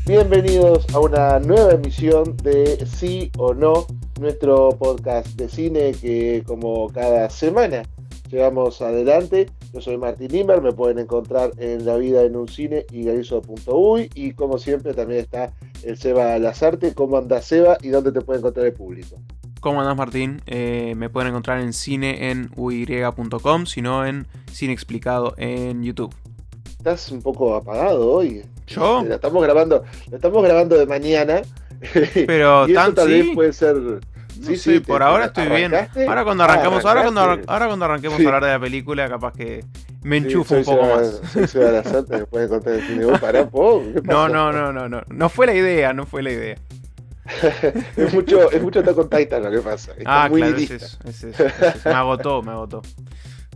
Bienvenidos a una nueva emisión de Sí o No, nuestro podcast de cine que como cada semana llevamos adelante. Yo soy Martín Limber, me pueden encontrar en La Vida en un Cine y garizo.uy y como siempre también está el Seba Lazarte. ¿Cómo andás, Seba? ¿Y dónde te puede encontrar el público? ¿Cómo andás, Martín? Me pueden encontrar en cine en uy.com, sino en Cine Explicado en YouTube. Estás un poco apagado hoy. ¿Yo? Lo estamos grabando de mañana. Pero Y eso tan tal vez sí. puede ser. No Sí, sé, sí, por ahora estoy bien. arrancaste. Ahora cuando Ah, arrancamos, arrancaste. ahora cuando arranquemos a Sí, hablar de la película, capaz que me sí, enchufo un poco más. Soy Seba Lazarte, me pueden encontrar en el cine. Uy, pará un poco, ¿qué No, pasó? no, no, no, no. No fue la idea, no fue la idea. Es mucho Attack on Titan lo que pasa. Está Ah, muy claro, es nihilista. eso, es eso, es eso. Me agotó, me agotó.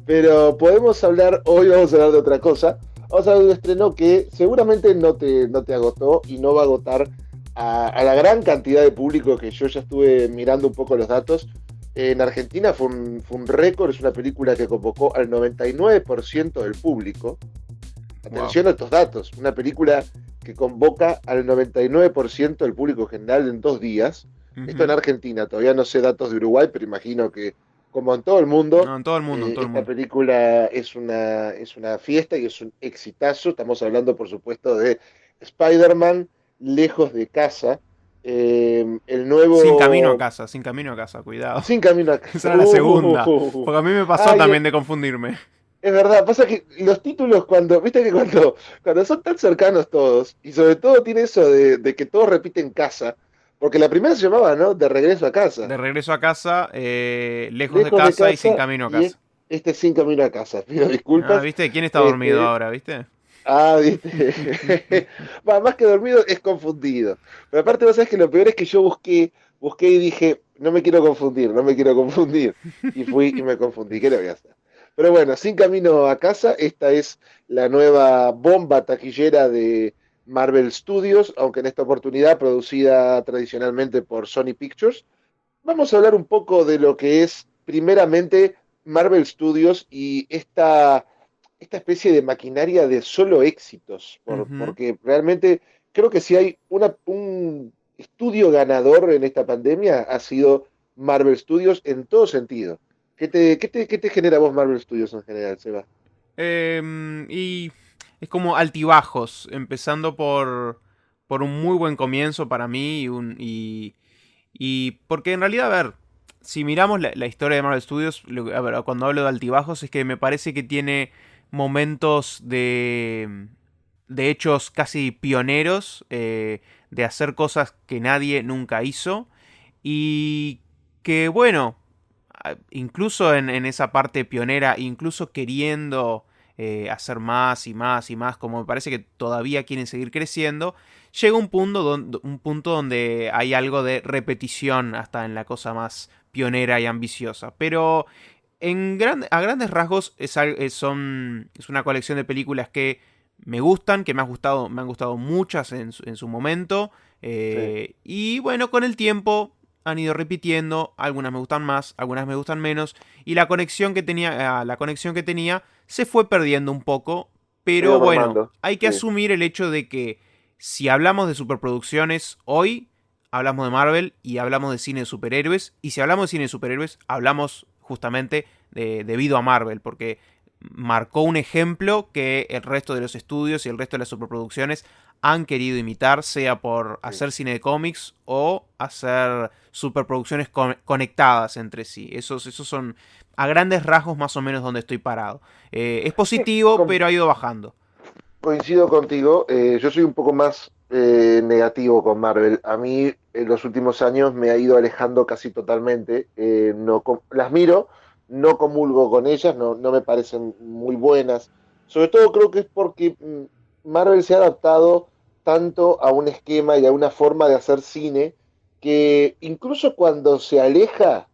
Pero hoy vamos a hablar de otra cosa. Vamos a hablar de un estreno que seguramente no te agotó y no va a agotar a la gran cantidad de público que yo ya estuve mirando un poco los datos. En Argentina fue un récord, es una película que convocó al 99% del público. Wow. Atención a estos datos, una película que convoca al 99% del público general en 2 días. Esto en Ujú. Argentina, todavía no sé datos de Uruguay, pero imagino que, como en todo el mundo, No, en todo el mundo, en todo el esta mundo. película es una fiesta y es un exitazo. Estamos hablando, por supuesto, de Spider-Man Lejos de Casa, el nuevo Sin camino a casa, cuidado. Sin Camino a Esa Casa. era la segunda. Porque a mí me pasó Ay, también de confundirme. es verdad, pasa que los títulos viste que cuando son tan cercanos todos, y sobre todo tiene eso de que todos repiten casa, porque la primera se llamaba, ¿no? De regreso a casa, De regreso a casa, lejos de lejos de casa y sin casa, camino a y casa. este es Sin Camino a Casa. Pido Ah, disculpas. ¿viste? ¿Quién está dormido Este, ahora, viste? viste. Va, más que dormido es confundido. Pero aparte, vos sabés que lo peor es que yo busqué y dije, no me quiero confundir, no me quiero confundir. Y fui y me confundí, ¿qué le voy a hacer? Pero bueno, Sin Camino a Casa, esta es la nueva bomba taquillera de Marvel Studios, aunque en esta oportunidad producida tradicionalmente por Sony Pictures. Vamos a hablar un poco de lo que es primeramente Marvel Studios y esta especie de maquinaria de solo éxitos, Ujú. porque realmente creo que si hay un estudio ganador en esta pandemia ha sido Marvel Studios en todo sentido. ¿Qué te genera a vos Marvel Studios en general, Seba? Y es como altibajos, empezando por un muy buen comienzo para mí y porque en realidad, a ver, si miramos la historia de Marvel Studios, a ver, cuando hablo de altibajos es que me parece que tiene momentos de hechos casi pioneros, de hacer cosas que nadie nunca hizo y que bueno, incluso en esa parte pionera, incluso queriendo hacer más y más y más, como me parece que todavía quieren seguir creciendo, llega un punto donde hay algo de repetición hasta en la cosa más pionera y ambiciosa. Pero a grandes rasgos es una colección de películas que me gustan, que me han gustado muchas en su momento. Sí. Y bueno, con el tiempo han ido repitiendo, algunas me gustan más, algunas me gustan menos, y la conexión que tenía se fue perdiendo un poco, Se ha ido pero bueno, mermando. hay que Sí. asumir el hecho de que si hablamos de superproducciones hoy, hablamos de Marvel y hablamos de cine de superhéroes, y si hablamos de cine de superhéroes, hablamos justamente debido a Marvel, porque marcó un ejemplo que el resto de los estudios y el resto de las superproducciones han querido imitar, sea por Sí. hacer cine de cómics o hacer superproducciones conectadas entre sí. Esos son a grandes rasgos más o menos donde estoy parado. Es Sí, positivo, pero ha ido bajando. coincido contigo, yo soy un poco más negativo con Marvel. A mí en los últimos años me ha ido alejando casi totalmente. No, las miro, no comulgo con ellas, no me parecen muy buenas. Sobre todo creo que es porque Marvel se ha adaptado tanto a un esquema y a una forma de hacer cine que incluso cuando se aleja,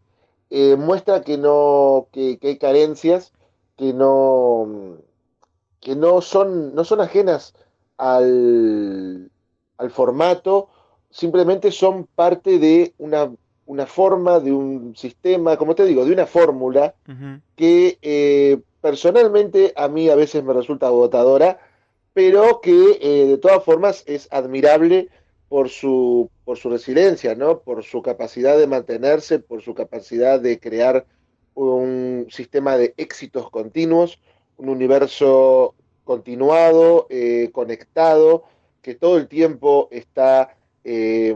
muestra que hay carencias que no son ajenas al formato, simplemente son parte de una forma, de un sistema, como te digo, de una fórmula Ujú. que personalmente a mí a veces me resulta agotadora, pero que de todas formas es admirable por su resiliencia, ¿no? Por su capacidad de mantenerse, por su capacidad de crear un sistema de éxitos continuos, un universo continuado, conectado, que todo el tiempo está eh,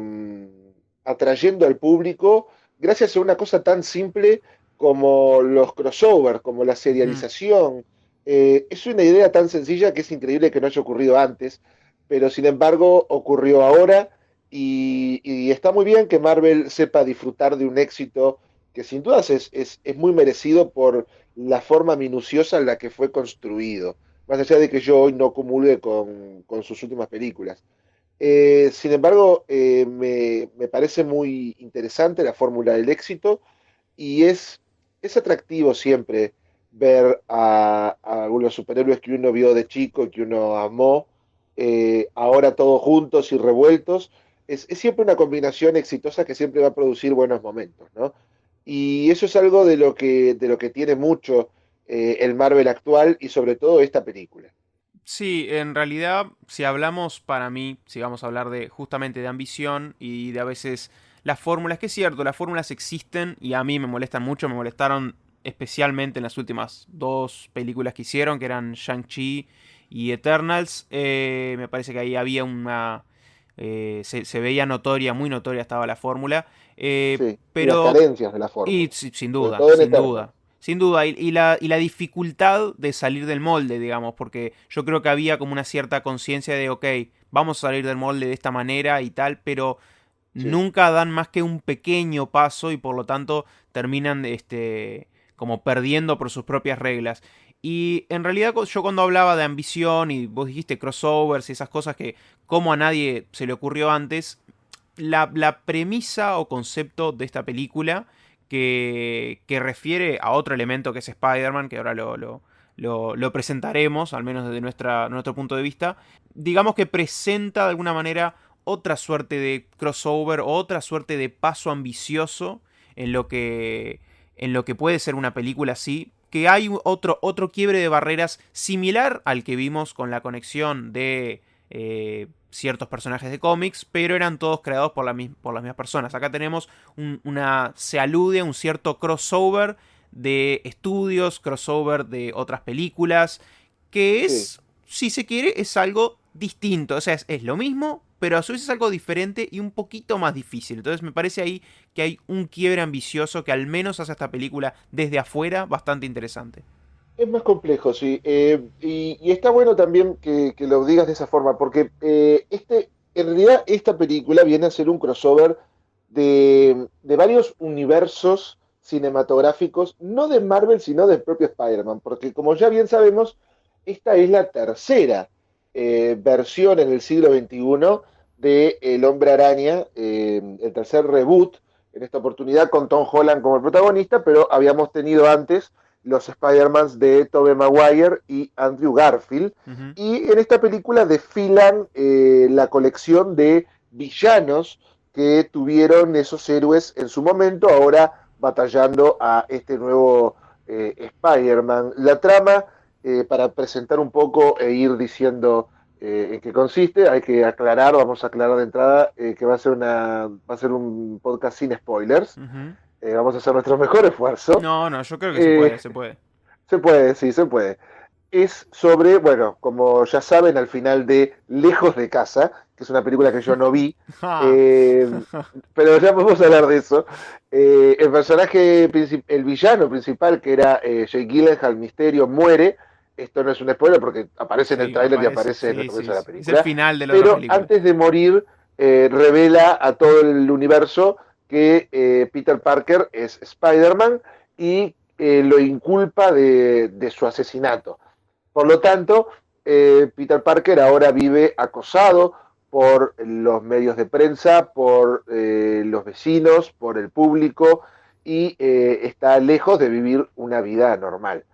atrayendo al público gracias a una cosa tan simple como los crossovers, como la Ujú. serialización. Es una idea tan sencilla que es increíble que no haya ocurrido antes, pero sin embargo ocurrió ahora y está muy bien que Marvel sepa disfrutar de un éxito que sin dudas es muy merecido por la forma minuciosa en la que fue construido, más allá de que yo hoy no comulgue con sus últimas películas. Sin embargo, me parece muy interesante la fórmula del éxito y es atractivo siempre ver a los superhéroes que uno vio de chico y que uno amó, ahora todos juntos y revueltos. Es siempre una combinación exitosa que siempre va a producir buenos momentos, ¿no? Y eso es algo de lo que tiene mucho el Marvel actual y sobre todo esta película. Sí, en realidad, si hablamos para mí, si vamos a hablar de justamente de ambición y de a veces las fórmulas, que es cierto, las fórmulas existen y a mí me molestan mucho, me molestaron especialmente en las últimas dos películas que hicieron, que eran Shang-Chi y Eternals. Me parece que ahí había una... se veía notoria, muy notoria estaba la fórmula. Sí, y las Pero carencias de la y fórmula, sin sobre duda, todo en sin Eternals. duda. Sin duda, y la dificultad de salir del molde, digamos, porque yo creo que había como una cierta conciencia de, ok, vamos a salir del molde de esta manera y tal, pero Sí, nunca dan más que un pequeño paso y por lo tanto terminan como perdiendo por sus propias reglas. Y en realidad yo cuando hablaba de ambición y vos dijiste crossovers y esas cosas que como a nadie se le ocurrió antes, la premisa o concepto de esta película que refiere a otro elemento que es Spider-Man, que ahora lo presentaremos, al menos desde nuestro punto de vista, digamos que presenta de alguna manera otra suerte de crossover o otra suerte de paso ambicioso en en lo que puede ser una película así, que hay otro quiebre de barreras similar al que vimos con la conexión de ciertos personajes de cómics, pero eran todos creados por las mismas personas. Acá tenemos se alude a un cierto crossover de estudios, crossover de otras películas, que sí. es, si se quiere, es algo distinto. O sea, es lo mismo, pero a su vez es algo diferente y un poquito más difícil. Entonces me parece ahí que hay un quiebre ambicioso que al menos hace esta película desde afuera bastante interesante. Es más complejo, sí. Y está bueno también que lo digas de esa forma, porque en realidad esta película viene a ser un crossover de varios universos cinematográficos, no de Marvel, sino del propio Spider-Man, porque como ya bien sabemos, esta es la tercera versión en el siglo XXI de El Hombre Araña, el tercer reboot, en esta oportunidad con Tom Holland como el protagonista, pero habíamos tenido antes los Spider-Mans de Tobey Maguire y Andrew Garfield. Ujú. Y en esta película desfilan la colección de villanos que tuvieron esos héroes en su momento, ahora batallando a este nuevo Spider-Man. La trama, para presentar un poco e ir diciendo en qué consiste, hay que aclarar, vamos a aclarar de entrada que va a ser un podcast sin spoilers. Ujú. Vamos a hacer nuestro mejor esfuerzo. No, no, yo creo que se Eh, puede, se puede. Se puede, sí, se puede. Es sobre, bueno, como ya saben, al final de Lejos de Casa, que es una película que yo no vi, Ja. eh, pero ya podemos hablar de eso. El personaje, el villano principal, que era Jake Gyllenhaal, Misterio, muere. Esto no es un spoiler porque aparece en el Sí, tráiler y aparece, aparece en el sí, comienzo sí, de la sí. Es el película. final de la otra Pero película. antes de morir, revela a todo el universo que Peter Parker es Spider-Man y lo inculpa de su asesinato. Por lo tanto, Peter Parker ahora vive acosado por los medios de prensa, por los vecinos, por el público y está lejos de vivir una vida normal.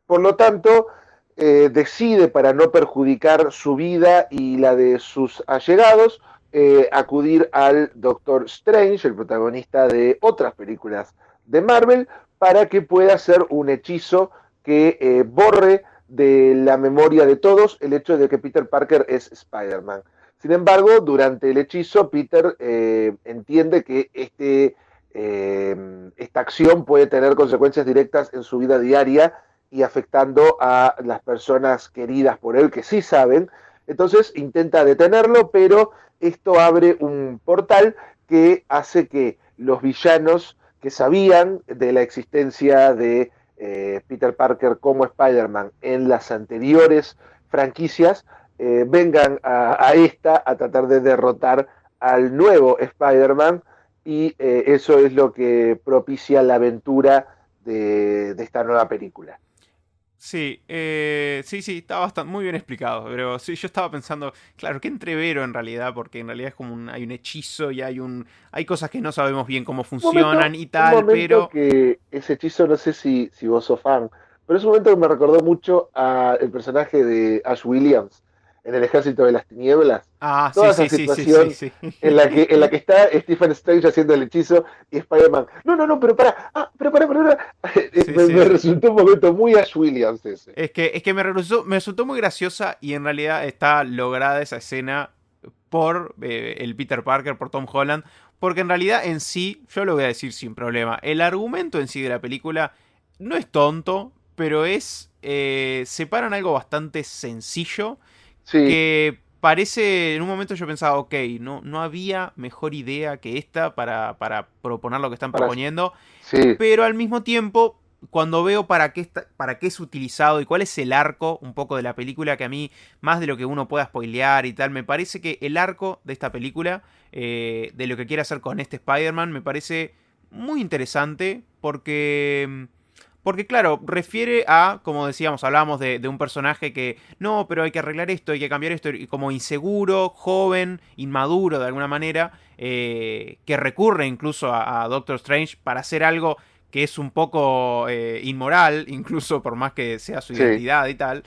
Por lo tanto, decide, para no perjudicar su vida y la de sus allegados, acudir al Doctor Strange, el protagonista de otras películas de Marvel, para que pueda hacer un hechizo que borre de la memoria de todos el hecho de que Peter Parker es Spider-Man. Sin embargo, durante el hechizo, Peter entiende que esta acción puede tener consecuencias directas en su vida diaria y afectando a las personas queridas por él que sí saben. Entonces intenta detenerlo, pero esto abre un portal que hace que los villanos que sabían de la existencia de Peter Parker como Spider-Man en las anteriores franquicias vengan a esta a tratar de derrotar al nuevo Spider-Man y eso es lo que propicia la aventura de esta nueva película. Sí, sí, está bastante muy bien explicado, pero sí, yo estaba pensando, claro, qué entrevero en realidad, porque en realidad es como hay un hechizo y hay cosas que no sabemos bien cómo funcionan y Un tal, momento pero que ese hechizo, no sé si vos sos fan, pero es un momento que me recordó mucho al personaje de Ash Williams en El Ejército de las Tinieblas. Toda sí, esa sí, sí, sí, sí, situación sí. en la que está Stephen Strange haciendo el hechizo y Spider-Man. No, no, no, pero para. Sí, sí, Me sí. resultó un momento muy Ash Williams ese. Es que me resultó muy graciosa y en realidad está lograda esa escena por el Peter Parker, por Tom Holland, porque en realidad en sí, yo lo voy a decir sin problema, el argumento en sí de la película no es tonto, pero separan algo bastante sencillo Sí, que parece, en un momento yo pensaba, ok, no había mejor idea que esta para proponer lo que están para, proponiendo, sí, pero al mismo tiempo, cuando veo para qué es utilizado y cuál es el arco un poco de la película, que a mí, más de lo que uno pueda spoilear y tal, me parece que el arco de esta película, de lo que quiere hacer con este Spider-Man, me parece muy interesante porque claro, refiere a, como decíamos, hablábamos de un personaje que, no, pero hay que arreglar esto, hay que cambiar esto, y como inseguro, joven, inmaduro de alguna manera, que recurre incluso a Doctor Strange para hacer algo que es un poco inmoral, incluso por más que sea su sí. identidad y tal.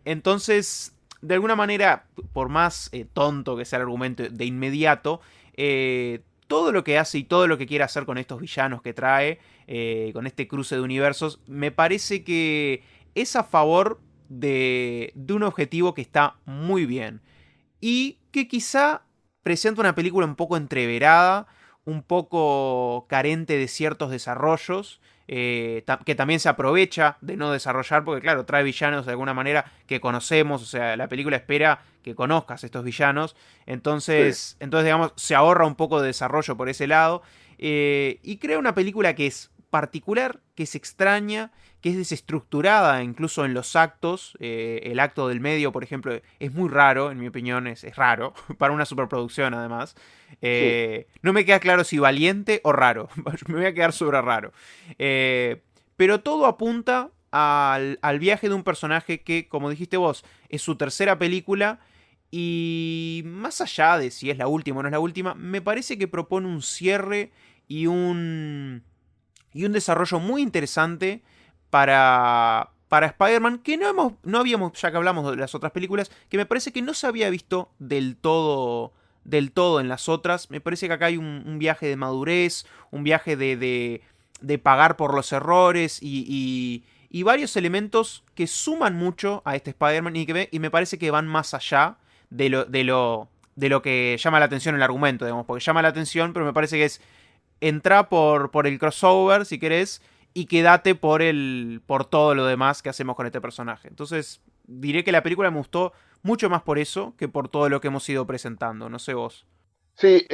Entonces, de alguna manera, por más tonto que sea el argumento de inmediato, todo lo que hace y todo lo que quiere hacer con estos villanos que trae, con este cruce de universos, me parece que es a favor de un objetivo que está muy bien. Y que quizá presenta una película un poco entreverada, un poco carente de ciertos desarrollos, que también se aprovecha de no desarrollar, porque claro, trae villanos de alguna manera que conocemos, o sea, la película espera que conozcas estos villanos, Sí. entonces digamos, se ahorra un poco de desarrollo por ese lado, y crea una película que es particular, que es extraña, que es desestructurada incluso en los actos. El acto del medio, por ejemplo, es muy raro, en mi opinión, es raro, para una superproducción además. Sí. No me queda claro si valiente o raro, me voy a quedar sobre raro. Pero todo apunta al viaje de un personaje que, como dijiste vos, es su tercera película. Y más allá de si es la última o no es la última, me parece que propone un cierre y un desarrollo muy interesante para Spider-Man, que no habíamos, ya que hablamos de las otras películas, que me parece que no se había visto del todo en las otras. Me parece que acá hay un viaje de madurez, un viaje de pagar por los errores y varios elementos que suman mucho a este Spider-Man y me parece que van más allá de lo que llama la atención el argumento, digamos, porque llama la atención, pero me parece que es entra por el crossover, si querés, y quédate por todo lo demás que hacemos con este personaje. Entonces, diré que la película me gustó mucho más por eso que por todo lo que hemos ido presentando. No sé vos. Sí,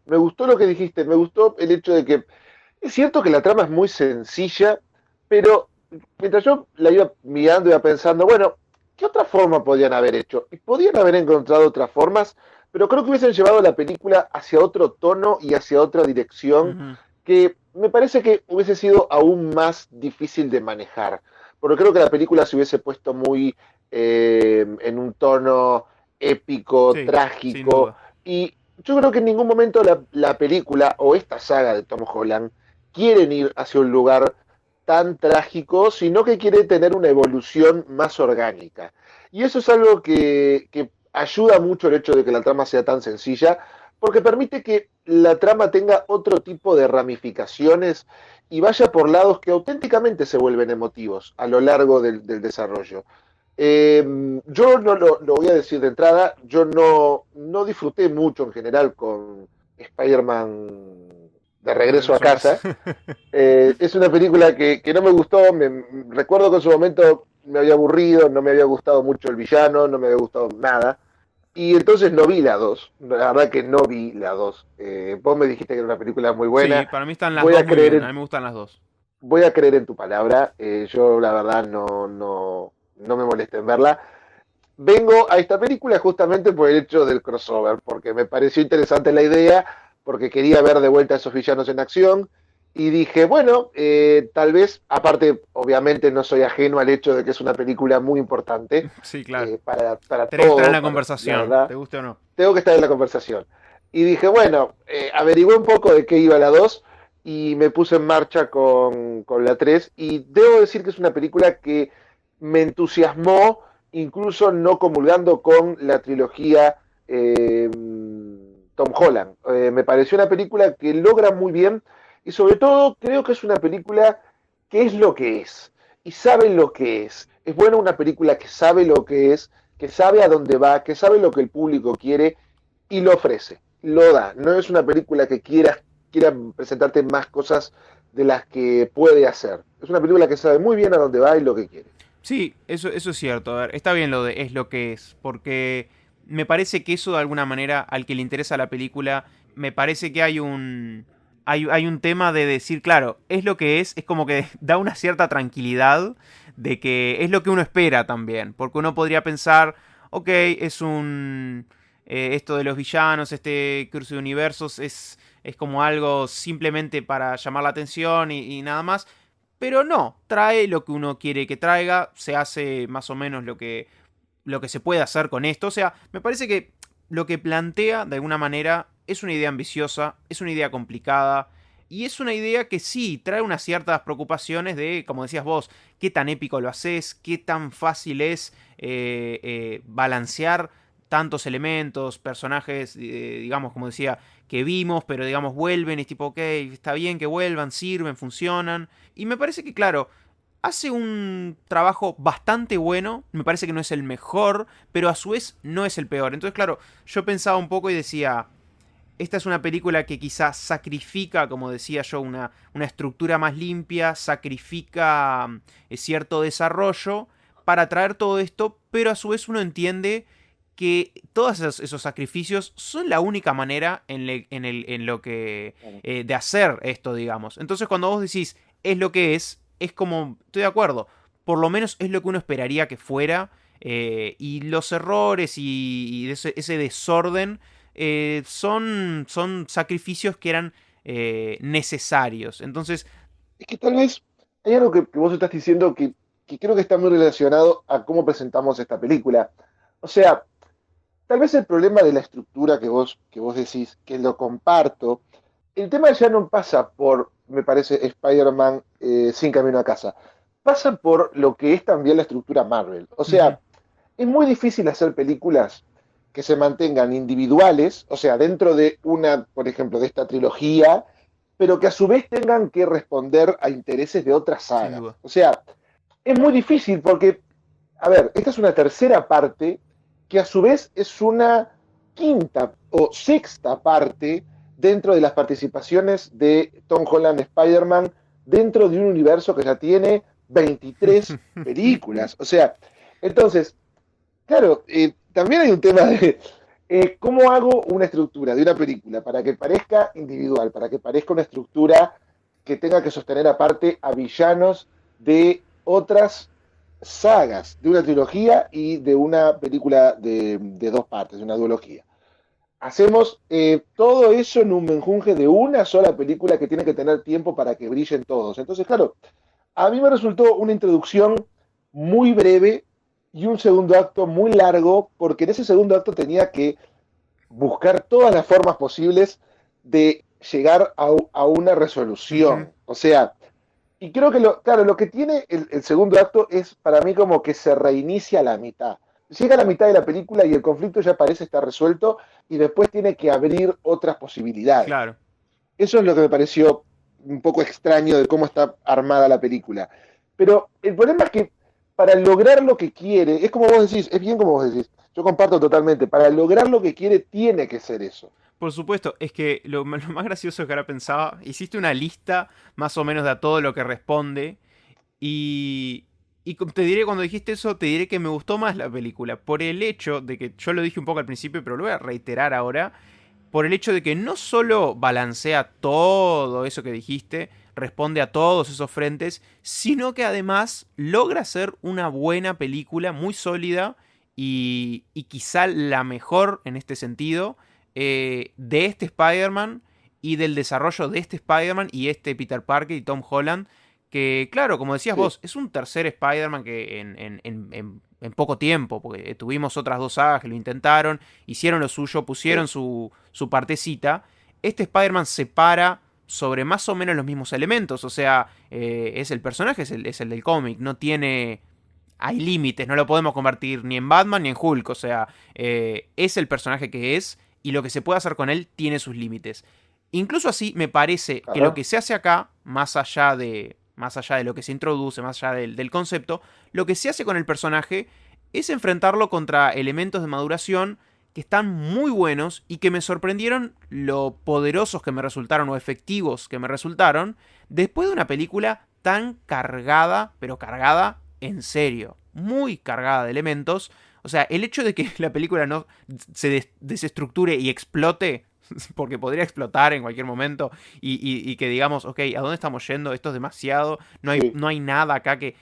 me gustó lo que dijiste, me gustó el hecho de que es cierto que la trama es muy sencilla, pero mientras yo la iba mirando, iba pensando, bueno, ¿qué otra forma podrían haber hecho? Y podrían haber encontrado otras formas, pero creo que hubiesen llevado la película hacia otro tono y hacia otra dirección Ujú. que me parece que hubiese sido aún más difícil de manejar, porque creo que la película se hubiese puesto muy en un tono épico, Sí, sin trágico, duda. y yo creo que en ningún momento la película o esta saga de Tom Holland quieren ir hacia un lugar tan trágico, sino que quiere tener una evolución más orgánica. Y eso es algo que ayuda mucho el hecho de que la trama sea tan sencilla, porque permite que la trama tenga otro tipo de ramificaciones y vaya por lados que auténticamente se vuelven emotivos a lo largo del desarrollo. Yo no lo voy a decir de entrada, yo no disfruté mucho en general con Spider-Man de De regreso a regreso a casa. casa. Es una película que no me gustó, recuerdo que en su momento me había aburrido, no me había gustado mucho el villano, no me había gustado nada. Y entonces no vi la 2, la verdad que no vi la 2. Vos me dijiste que era una película muy Sí, buena, para mí están las voy dos a muy creer bien. A en, mí me gustan las dos. voy a creer en tu palabra, yo la verdad no me molesta en verla. Vengo a esta película justamente por el hecho del crossover, porque me pareció interesante la idea, porque quería ver de vuelta a esos villanos en acción, y dije, bueno, tal vez, aparte, obviamente no soy ajeno al hecho de que es una película muy importante Sí, claro. para Tenés que estar en todo, la para, la conversación, verdad, te guste o no. tengo que estar en la conversación. Y dije, bueno, averigué un poco de qué iba la 2 y me puse en marcha con la 3 y debo decir que es una película que me entusiasmó, incluso no comulgando con la trilogía Tom Holland. Me pareció una película que logra muy bien y sobre todo creo que es una película que es lo que es y sabe lo que es. Es buena una película que sabe lo que sabe a dónde va, que sabe lo que el público quiere y lo ofrece, lo da. No es una película que quiera presentarte más cosas de las que puede hacer. Es una película que sabe muy bien a dónde va y lo que quiere. Sí, eso es cierto. A ver, está bien lo de es lo que es, porque me parece que eso de alguna manera al que le interesa la película, me parece que hay un tema de decir, claro, es lo que es como que da una cierta tranquilidad de que es lo que uno espera también, porque uno podría pensar, ok, es un esto de los villanos, este cruce de universos es como algo simplemente para llamar la atención y nada más. Pero no, trae lo que uno quiere que traiga, se hace más o menos lo que se puede hacer con esto. O sea, me parece que lo que plantea de alguna manera es una idea ambiciosa, es una idea complicada y es una idea que sí trae unas ciertas preocupaciones de, como decías vos, qué tan épico lo haces, qué tan fácil es balancear tantos elementos, personajes, digamos, como decía, que vimos, pero digamos, vuelven y es tipo, ok, está bien que vuelvan, sirven, funcionan. Y me parece que, claro, hace un trabajo bastante bueno. Me parece que no es el mejor, pero a su vez no es el peor. Entonces, claro, yo pensaba un poco y decía, esta es una película que quizás sacrifica, como decía yo, una estructura más limpia, sacrifica cierto desarrollo para traer todo esto, pero a su vez uno entiende que todos esos sacrificios son la única manera en lo que Claro. de hacer esto, digamos. Entonces cuando vos decís es lo que es como, estoy de acuerdo, por lo menos es lo que uno esperaría que fuera, y los errores y ese desorden son sacrificios que eran necesarios. Entonces, Es que tal vez hay algo que vos estás diciendo que creo que está muy relacionado a cómo presentamos esta película. O sea, tal vez el problema de la estructura que vos decís, que lo comparto, el tema ya no pasa por, me parece, Spider-Man sin camino a casa. Pasa por lo que es también la estructura Marvel. O ujú, sea, es muy difícil hacer películas que se mantengan individuales, o sea, dentro de una, por ejemplo, de esta trilogía, pero que a su vez tengan que responder a intereses de otras sin sagas. duda. O sea, es muy difícil porque, a ver, esta es una tercera parte que a su vez es una quinta o sexta parte dentro de las participaciones de Tom Holland Spider-Man dentro de un universo que ya tiene 23 películas. O sea, entonces, claro, también hay un tema de cómo hago una estructura de una película para que parezca individual, para que parezca una estructura que tenga que sostener aparte a villanos de otras sagas, de una trilogía y de una película de dos partes, de una duología. Hacemos todo eso en un menjunje de una sola película que tiene que tener tiempo para que brillen todos. Entonces, claro, a mí me resultó una introducción muy breve y un segundo acto muy largo, porque en ese segundo acto tenía que buscar todas las formas posibles de llegar a una Ujú. resolución. O sea, y creo que claro, lo que tiene el segundo acto es para mí como que se reinicia a la mitad. llega a la mitad de la película y el conflicto ya parece estar resuelto y después tiene que abrir otras posibilidades. Claro. Eso es lo que me pareció un poco extraño de cómo está armada la película. Pero el problema es que para lograr lo que quiere, es como vos decís, es bien como vos decís, yo comparto totalmente, para lograr lo que quiere tiene que ser eso. Por supuesto, es que lo más gracioso que ahora pensaba, hiciste una lista más o menos de a todo lo que responde y, te diré, cuando dijiste eso, te diré que me gustó más la película por el hecho de que, yo lo dije un poco al principio, pero lo voy a reiterar ahora, por el hecho de que no solo balancea todo eso que dijiste, responde a todos esos frentes, sino que además logra ser una buena película, muy sólida y quizá la mejor en este sentido de este Spider-Man y del desarrollo de este Spider-Man y este Peter Parker y Tom Holland, que claro, como decías Sí, vos, es un tercer Spider-Man que en poco tiempo, porque tuvimos otras dos sagas que lo intentaron, hicieron lo suyo, sí, pusieron su partecita. Este Spider-Man se para sobre más o menos los mismos elementos, o sea, es el personaje, es el del cómic, no tiene... Hay límites, no lo podemos convertir ni en Batman ni en Hulk, o sea, es el personaje que es y lo que se puede hacer con él tiene sus límites. Incluso así, me parece que lo ajá, que se hace acá, más allá de lo que se introduce, más allá del concepto, lo que se hace con el personaje es enfrentarlo contra elementos de maduración que están muy buenos y que me sorprendieron lo poderosos que me resultaron o efectivos que me resultaron después de una película tan cargada, pero cargada en serio, muy cargada de elementos. O sea, el hecho de que la película no se desestructure y explote, porque podría explotar en cualquier momento, y que digamos, ok, ¿a dónde estamos yendo? Esto es demasiado, sí, no hay nada acá que...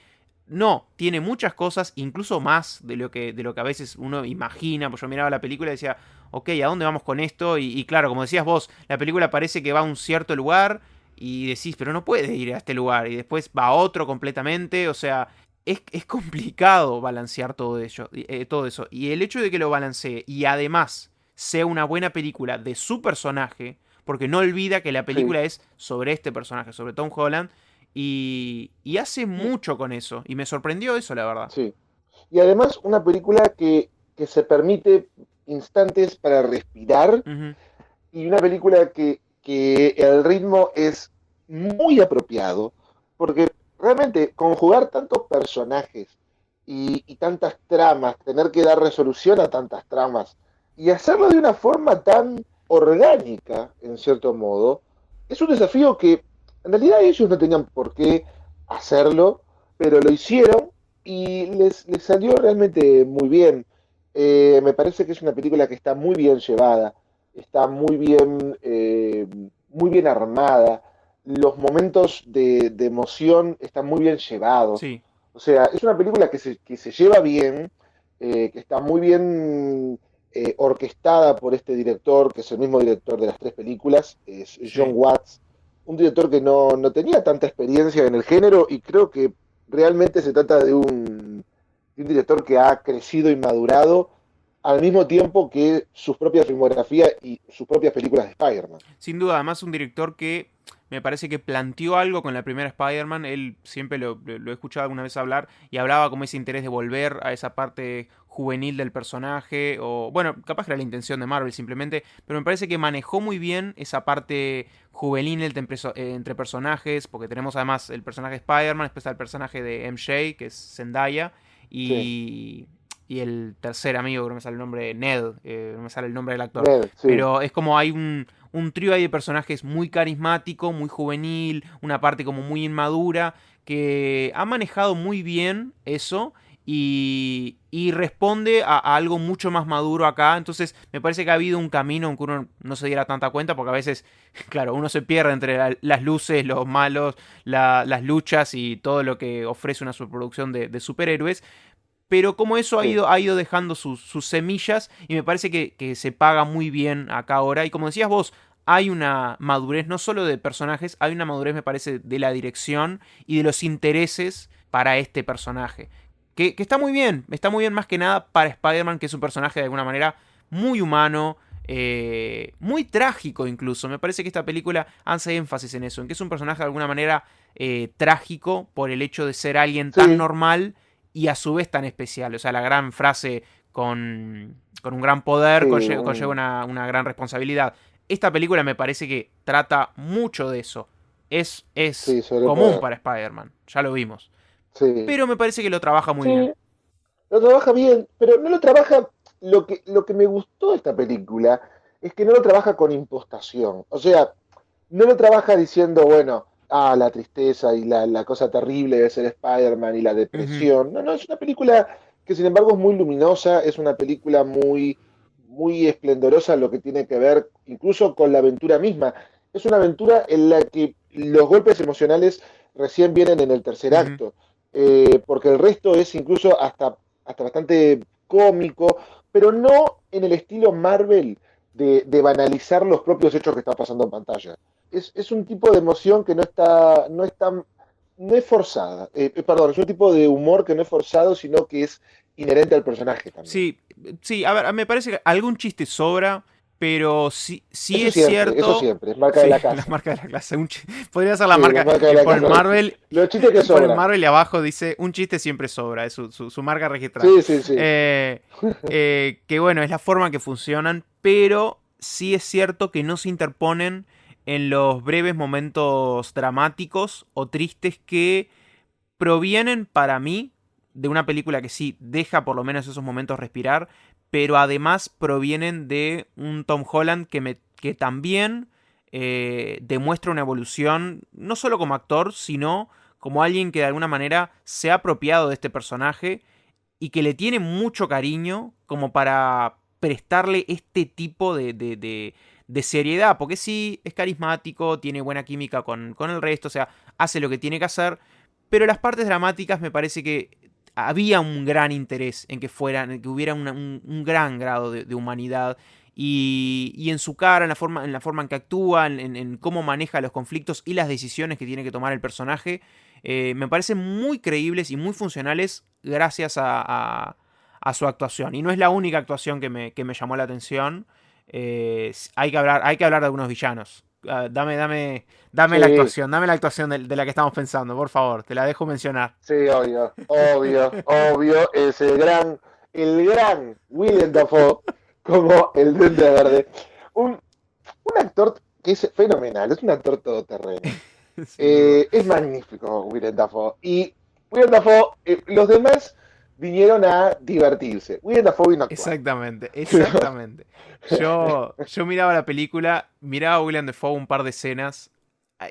No, tiene muchas cosas, incluso más de lo que a veces uno imagina. Pues yo miraba la película y decía, ok, ¿a dónde vamos con esto? Y claro, como decías vos, la película parece que va a un cierto lugar y decís, pero no puede ir a este lugar. Y después va a otro completamente. O sea, es complicado balancear todo eso. Y el hecho de que lo balancee y además sea una buena película de su personaje, porque no olvida que la sí. película es sobre este personaje, sobre Tom Holland, y hace Y, mucho con eso. Y me sorprendió eso, la verdad. sí. Y además una película que se permite instantes para respirar Ujú. y una película que el ritmo es muy apropiado, porque realmente conjugar tantos personajes y tantas tramas, tener que dar resolución a tantas tramas y hacerlo de una forma tan orgánica, en cierto modo, es un desafío que en realidad ellos no tenían por qué hacerlo, pero lo hicieron y les salió realmente muy bien. Me parece que es una película que está muy bien llevada, está muy bien armada, los momentos de emoción están muy bien llevados. Sí, O sea, es una película que se lleva bien, que está muy bien orquestada por este director, que es el mismo director de las tres películas, es John sí. Watts, un director que no tenía tanta experiencia en el género y creo que realmente se trata de un director que ha crecido y madurado al mismo tiempo que su propia filmografía y sus propias películas de Spider-Man. Sin duda, además un director que me parece que planteó algo con la primera Spider-Man. Él siempre lo he escuchado alguna vez hablar y hablaba como ese interés de volver a esa parte juvenil del personaje. O bueno, capaz que era la intención de Marvel simplemente. Pero me parece que manejó muy bien esa parte juvenil entre personajes. Porque tenemos además el personaje de Spider-Man, después está el personaje de MJ, que es Zendaya. Sí, Y, y el tercer amigo, que no me sale el nombre, Ned, no me sale el nombre del actor. Ned, sí, Pero es como hay un trío ahí de personajes muy carismático, muy juvenil, una parte como muy inmadura, que ha manejado muy bien eso y responde a algo mucho más maduro acá. Entonces me parece que ha habido un camino en que uno no se diera tanta cuenta, porque a veces, claro, uno se pierde entre las luces, los malos, las luchas y todo lo que ofrece una superproducción de superhéroes. Pero como eso sí, ha ido dejando sus semillas y me parece que se paga muy bien acá ahora. Y como decías vos, hay una madurez no solo de personajes, hay una madurez me parece de la dirección y de los intereses para este personaje. Que está muy bien más que nada para Spider-Man, que es un personaje de alguna manera muy humano, muy trágico incluso. Me parece que esta película hace énfasis en eso, en que es un personaje de alguna manera trágico por el hecho de ser alguien tan sí, normal y a su vez tan especial. O sea, la gran frase con un gran poder Sí, conlleva una gran responsabilidad. Esta película me parece que trata mucho de eso. Es sí, sobre común poder. para Spider-Man, ya lo vimos. Sí. Pero me parece que lo trabaja muy bien. Sí, lo trabaja bien, pero no lo trabaja. Lo que me gustó de esta película es que no lo trabaja con impostación. O sea, no lo trabaja diciendo, bueno, la tristeza y la cosa terrible de ser Spider-Man y la Ujú, depresión. No, no, es una película que sin embargo es muy luminosa, es una película muy, muy esplendorosa en lo que tiene que ver incluso con la aventura misma. Es una aventura en la que los golpes emocionales recién vienen en el tercer ujú. acto, porque el resto es incluso hasta bastante cómico, pero no en el estilo Marvel de banalizar los propios hechos que están pasando en pantalla. Es un tipo de emoción que no es forzada. Perdón, es un tipo de humor que no es forzado, sino que es inherente al personaje también. Sí, sí, a ver, me parece que algún chiste sobra, pero sí, sí es Eso cierto. siempre, es marca de Sí, la la casa. marca de la clase. Podría ser la Sí, la marca. marca de la Ponen casa. Marvel, Los chistes que ponen sobran. Marvel y abajo dice: un chiste siempre sobra. Es su marca registrada. Sí, sí, sí. Eh, que bueno, es la forma que funcionan, pero sí es cierto que no se interponen en los breves momentos dramáticos o tristes que provienen para mí de una película que sí deja por lo menos esos momentos respirar, pero además provienen de un Tom Holland que también demuestra una evolución, no solo como actor, sino como alguien que de alguna manera se ha apropiado de este personaje y que le tiene mucho cariño como para prestarle este tipo de seriedad, porque sí, es carismático, tiene buena química con el resto, o sea, hace lo que tiene que hacer, pero las partes dramáticas me parece que había un gran interés en que fueran, en que hubiera un gran grado de humanidad y en su cara, en la forma en que actúa, en cómo maneja los conflictos y las decisiones que tiene que tomar el personaje, me parecen muy creíbles y muy funcionales gracias a su actuación. Y no es la única actuación que me llamó la atención. Hay que hablar de algunos villanos. Sí, Dame la actuación de la que estamos pensando, por favor, te la dejo mencionar. sí, obvio, obvio, obvio. Es el gran William Dafoe como el Duende Verde. Un, un actor que es fenomenal, es un actor todoterreno. Sin duda. Es magnífico Willem Dafoe. Y Willem Dafoe, los demás vinieron a divertirse. Willem Dafoe vino a actuar. Exactamente, exactamente. Yo miraba la película, miraba a William Dafoe un par de escenas.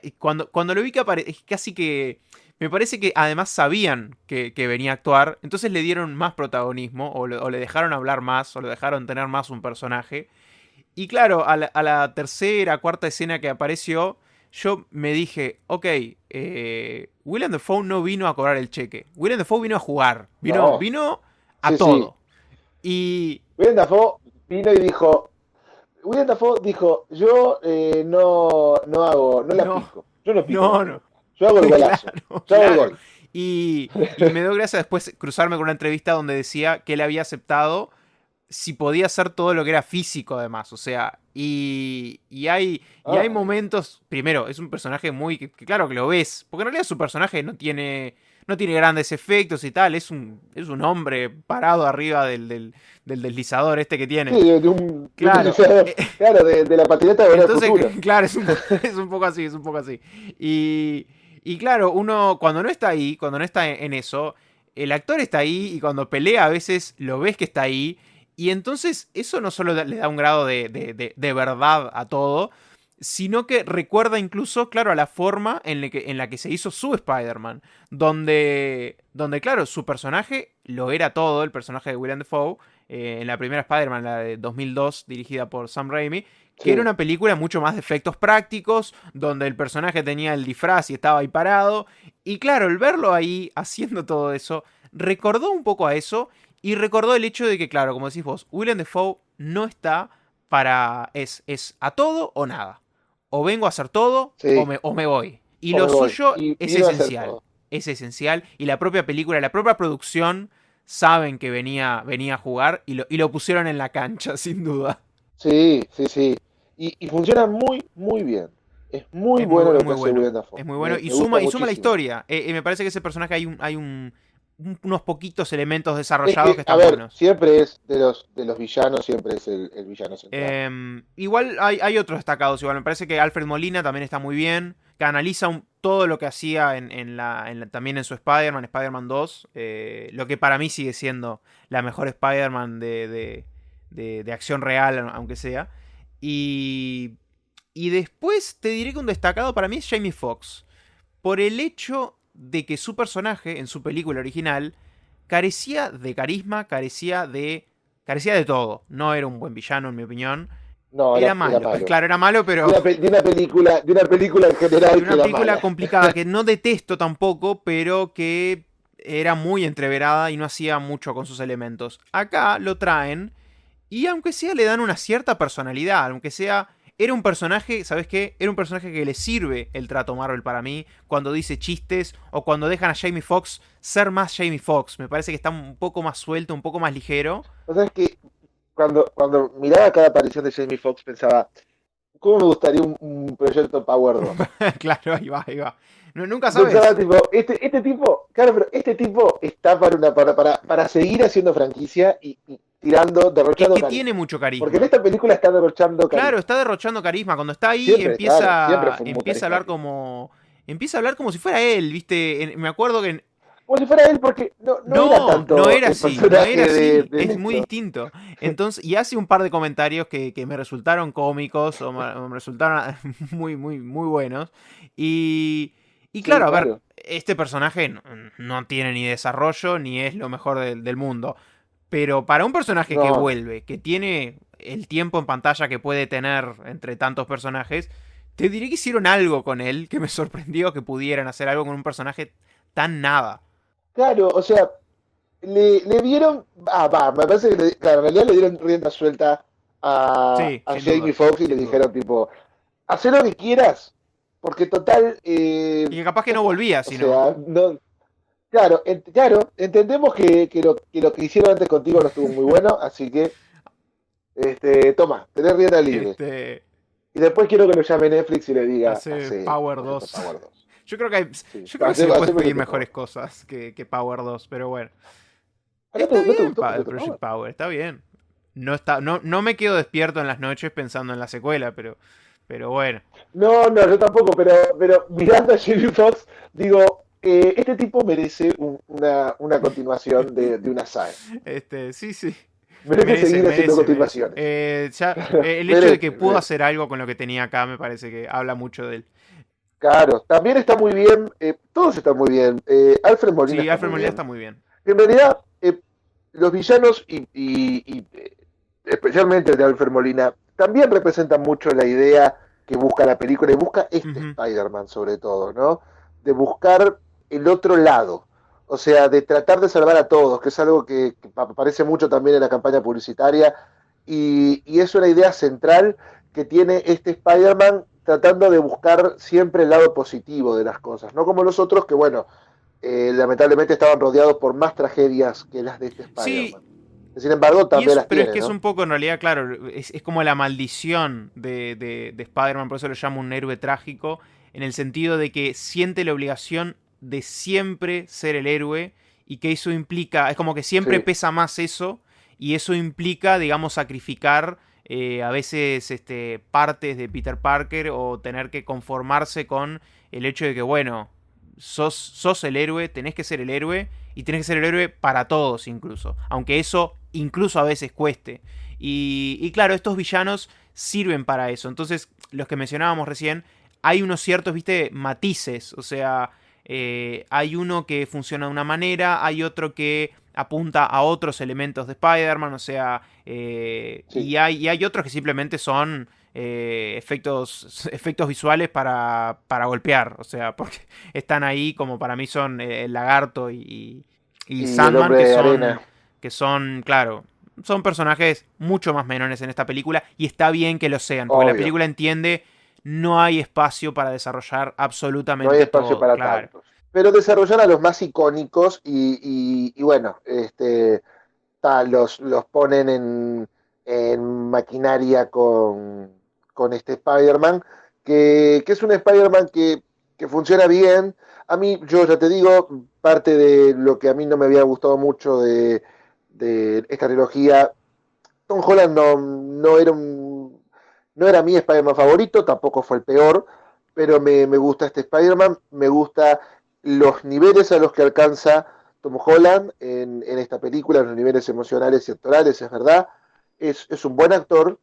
Y cuando lo vi que es casi que. Me parece que además sabían que venía a actuar, entonces le dieron más protagonismo, o le dejaron hablar más, o le dejaron tener más un personaje. Y claro, a la tercera, cuarta escena que apareció, yo me dije, ok, Willem Dafoe no vino a cobrar el cheque. Willem Dafoe vino a jugar, No, vino a sí, sí. todo. Y Willem Dafoe vino y dijo, Willem Dafoe dijo, yo no la no, pico. Yo no pico la no, no. pelota. Yo hago el golazo. Claro, Yo hago el claro. gol. Y me dio gracia después cruzarme con una entrevista donde decía que él había aceptado si podía hacer todo lo que era físico además. O sea, y hay Ah, momentos, primero, es un personaje muy, que claro que lo ves, porque en realidad su personaje no tiene grandes efectos y tal, es un hombre parado arriba del deslizador este que tiene. sí, de un Claro. deslizador. Claro, de la patineta de Volver al Entonces, Futuro. claro, es un poco así, es un poco así. Y, y claro, uno cuando no está ahí, cuando no está en eso, el actor está ahí y cuando pelea a veces lo ves que está ahí. Y entonces eso no solo le da un grado de verdad a todo, sino que recuerda incluso, claro, a la forma en la que se hizo su Spider-Man. Donde, claro, su personaje lo era todo, el personaje de Willem Dafoe, en la primera Spider-Man, la de 2002, dirigida por Sam Raimi, que era Sí, una película mucho más de efectos prácticos, donde el personaje tenía el disfraz y estaba ahí parado. Y claro, el verlo ahí haciendo todo eso, recordó un poco a eso y recordó el hecho de que, claro, como decís vos, Willem Dafoe no está para... es a todo o nada. O vengo a hacer todo sí. o me voy. Y O lo me voy. suyo Y es vino a hacer esencial. todo. Es esencial. Y la propia película, la propia producción saben que venía a jugar y lo pusieron en la cancha, sin duda. Sí, sí, sí. Y funciona muy, muy bien. Es muy bueno Es lo que muy hace bueno. William Dafoe. Es muy bueno. Me gusta Y suma la muchísimo. historia. Me parece que ese personaje hay unos poquitos elementos Es desarrollados que que, a están ver, buenos. siempre es de los villanos, siempre es el villano central. Igual hay otros destacados. Igual me parece que Alfred Molina también está muy bien. Que analiza todo lo que hacía también en su Spider-Man, Spider-Man 2. Lo que para mí sigue siendo la mejor Spider-Man de acción real, aunque sea. Y, y después te diré que un destacado para mí es Jamie Foxx. Por el hecho de que su personaje, en su película original, carecía de carisma, carecía de todo. No era un buen villano, en mi opinión. No, Era era malo. malo. Claro, era malo, pero De una película en de general que una era película mala. complicada que no detesto tampoco, pero que era muy entreverada y no hacía mucho con sus elementos. Acá lo traen y aunque sea le dan una cierta personalidad, aunque sea... Era un personaje, ¿sabes qué? Era un personaje que le sirve el trato Marvel para mí cuando dice chistes o cuando dejan a Jamie Foxx ser más Jamie Foxx. Me parece que está un poco más suelto, un poco más ligero. O sea, es que cuando miraba cada aparición de Jamie Foxx pensaba, ¿cómo me gustaría un proyecto Power 2? Claro, ahí va, ahí va. No, nunca Pensaba sabes. tipo, este tipo, claro, pero este tipo está para seguir haciendo franquicia y tirando, Es derrochando que tiene carisma. mucho Porque en carisma. esta película está derrochando Claro, carisma. está derrochando carisma. Cuando está ahí Siempre, claro, siempre empieza, fue muy empieza a hablar carismático. como... Empieza a hablar como si fuera él, ¿viste? Me acuerdo que... Como si fuera él, porque no era No, no tanto era el así, no era personaje así. de Es muy Electro. distinto. Entonces, y hace un par de comentarios que me resultaron cómicos o me resultaron muy, muy, muy buenos. Y, y Sí, claro, a ver, claro. este personaje no tiene ni desarrollo ni es lo mejor del mundo. Pero para un personaje que No, vuelve, que tiene el tiempo en pantalla que puede tener entre tantos personajes, te diré que hicieron algo con él que me sorprendió que pudieran hacer algo con un personaje tan nada. claro, o sea, le dieron. Me parece que claro, en realidad le dieron rienda suelta Sí, a sin Jamie duda, Foxx y le sin duda. dijeron, tipo, haz lo que quieras, porque total, Y que capaz que ya no está. volvía, O sino. sea, no. Claro, claro, entendemos que lo que hicieron antes contigo no estuvo muy bueno, así que, toma, tenés rienda libre. Este. Y después quiero que lo llame Netflix y le diga, Hace hace Power Proyecto 2. Power 2. Yo creo que, Sí, yo creo que se le puede hace pedir Proyecto Power mejores 2. cosas que Power 2, pero bueno. Ah, Está no te bien gustó Proyecto Project Power? Power, está bien. No me quedo despierto en las noches pensando en la secuela, pero bueno. No, no, yo tampoco, pero mirando a Jamie Foxx, digo, este tipo merece una continuación de una saga. Sí, sí. Merece Merece, seguir haciendo merece, merece. continuaciones. El hecho de que Merece, pudo merece. hacer algo con lo que tenía acá me parece que habla mucho de él. Claro, también está muy bien, todos están muy bien. Alfred Molina Sí, está Alfred muy Molina bien. está muy bien. En realidad, los villanos especialmente el de Alfred Molina también representan mucho la idea que busca la película y busca este Ujú. Spider-Man sobre todo, ¿no? De buscar el otro lado, o sea, de tratar de salvar a todos, que es algo que aparece mucho también en la campaña publicitaria y es una idea central que tiene este Spider-Man tratando de buscar siempre el lado positivo de las cosas, no como los otros que, bueno, lamentablemente estaban rodeados por más tragedias que las de este Sí, Spider-Man. Sin embargo, también las pero es tiene, que es ¿no? un poco en realidad, claro, es como la maldición de Spider-Man, por eso lo llamo un héroe trágico, en el sentido de que siente la obligación de siempre ser el héroe y que eso implica, es como que siempre Sí, pesa más eso y eso implica, digamos, sacrificar a veces partes de Peter Parker o tener que conformarse con el hecho de que, bueno, sos el héroe, tenés que ser el héroe y tenés que ser el héroe para todos incluso, aunque eso incluso a veces cueste. Y claro, estos villanos sirven para eso. Entonces, los que mencionábamos recién, hay unos ciertos, viste, matices, o sea, hay uno que funciona de una manera, hay otro que apunta a otros elementos de Spider-Man, o sea, sí. y hay otros que simplemente son efectos visuales para golpear, o sea, porque están ahí como para mí son el lagarto y Y el Sandman, hombre de arena. claro, son personajes mucho más menores en esta película y está bien que lo sean, porque la Obvio. película entiende no hay espacio para desarrollar No hay absolutamente espacio todo, para claro. tantos. Pero desarrollar a los más icónicos y bueno, los ponen en maquinaria con este Spider-Man, que es un Spider-Man que que funciona bien. A mí, yo ya te digo, parte de lo que a mí no me había gustado mucho de esta trilogía, Tom Holland no era mi Spider-Man favorito, tampoco fue el peor, pero me gusta este Spider-Man, me gusta los niveles a los que alcanza Tom Holland en esta película, los niveles emocionales y actorales, es verdad. Es un buen actor,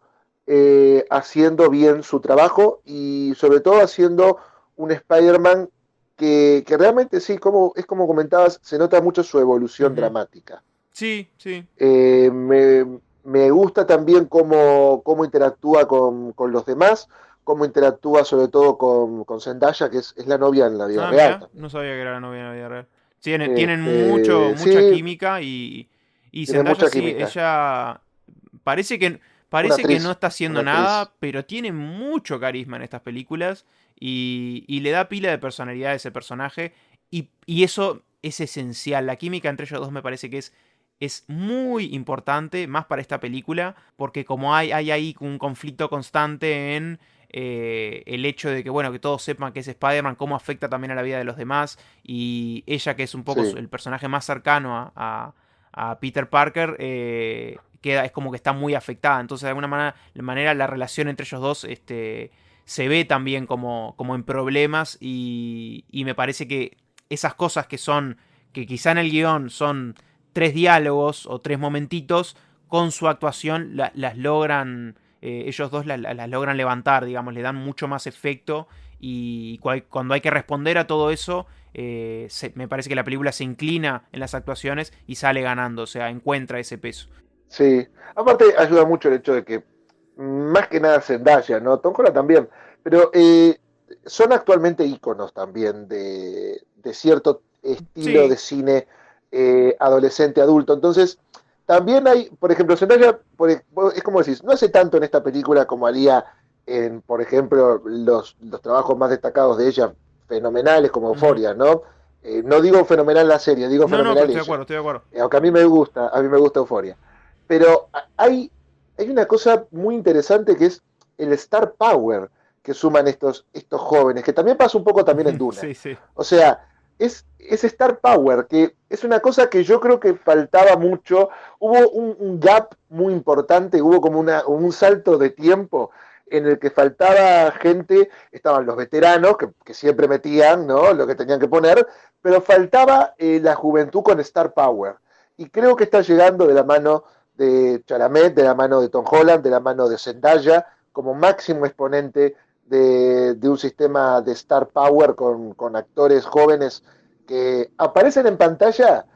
haciendo bien su trabajo y sobre todo haciendo un Spider-Man que realmente sí, es como comentabas, se nota mucho su evolución Ujú. dramática. Sí, sí. Eh, me, me gusta también cómo interactúa con los demás, cómo interactúa sobre todo con Zendaya, que es la novia en la vida Ah, real mira, también. no sabía que era la novia en la vida real. Tienen mucha Sí, química y tiene Zendaya mucha sí, química. ella parece que, Una parece que no actriz, está una haciendo actriz. nada, pero tiene mucho carisma en estas películas y le da pila de personalidad a ese personaje y eso es esencial. La química entre ellos dos me parece que es muy importante, más para esta película, porque como hay ahí un conflicto constante en el hecho de que, bueno, que todos sepan que es Spider-Man, cómo afecta también a la vida de los demás, y ella, que es un poco Sí, el personaje más cercano a Peter Parker, es como que está muy afectada. Entonces, de alguna manera la relación entre ellos dos se ve también como en problemas, y me parece que esas cosas que quizá en el guión son tres diálogos o tres momentitos, con su actuación las logran ellos dos las logran levantar, digamos, le dan mucho más efecto y cuando hay que responder a todo eso, me parece que la película se inclina en las actuaciones y sale ganando, o sea, encuentra ese peso. sí. Aparte ayuda mucho el hecho de que, más que nada Zendaya, ¿no? Tom Holland también, pero son actualmente íconos también de cierto estilo de Sí, cine adolescente, adulto. Entonces, también hay, por ejemplo, Zendaya, es como decís, no hace tanto en esta película como haría en, por ejemplo, los trabajos más destacados de ella, fenomenales como uh-huh. Euphoria, ¿no? No digo fenomenal la serie, digo No, no, pero fenomenal estoy de acuerdo, ella. estoy de acuerdo. Aunque a mí me gusta Euphoria. Pero hay una cosa muy interesante que es el star power que suman estos jóvenes, que también pasa un poco también en Duna. Sí, sí. O sea, es star power, que es una cosa que yo creo que faltaba mucho. Hubo un gap muy importante, hubo como un salto de tiempo en el que faltaba gente, estaban los veteranos, que siempre metían, ¿no?, lo que tenían que poner, pero faltaba la juventud con star power. Y creo que está llegando de la mano de Chalamet, de la mano de Tom Holland, de la mano de Zendaya, como máximo exponente de un sistema de star power con actores jóvenes que aparecen en pantalla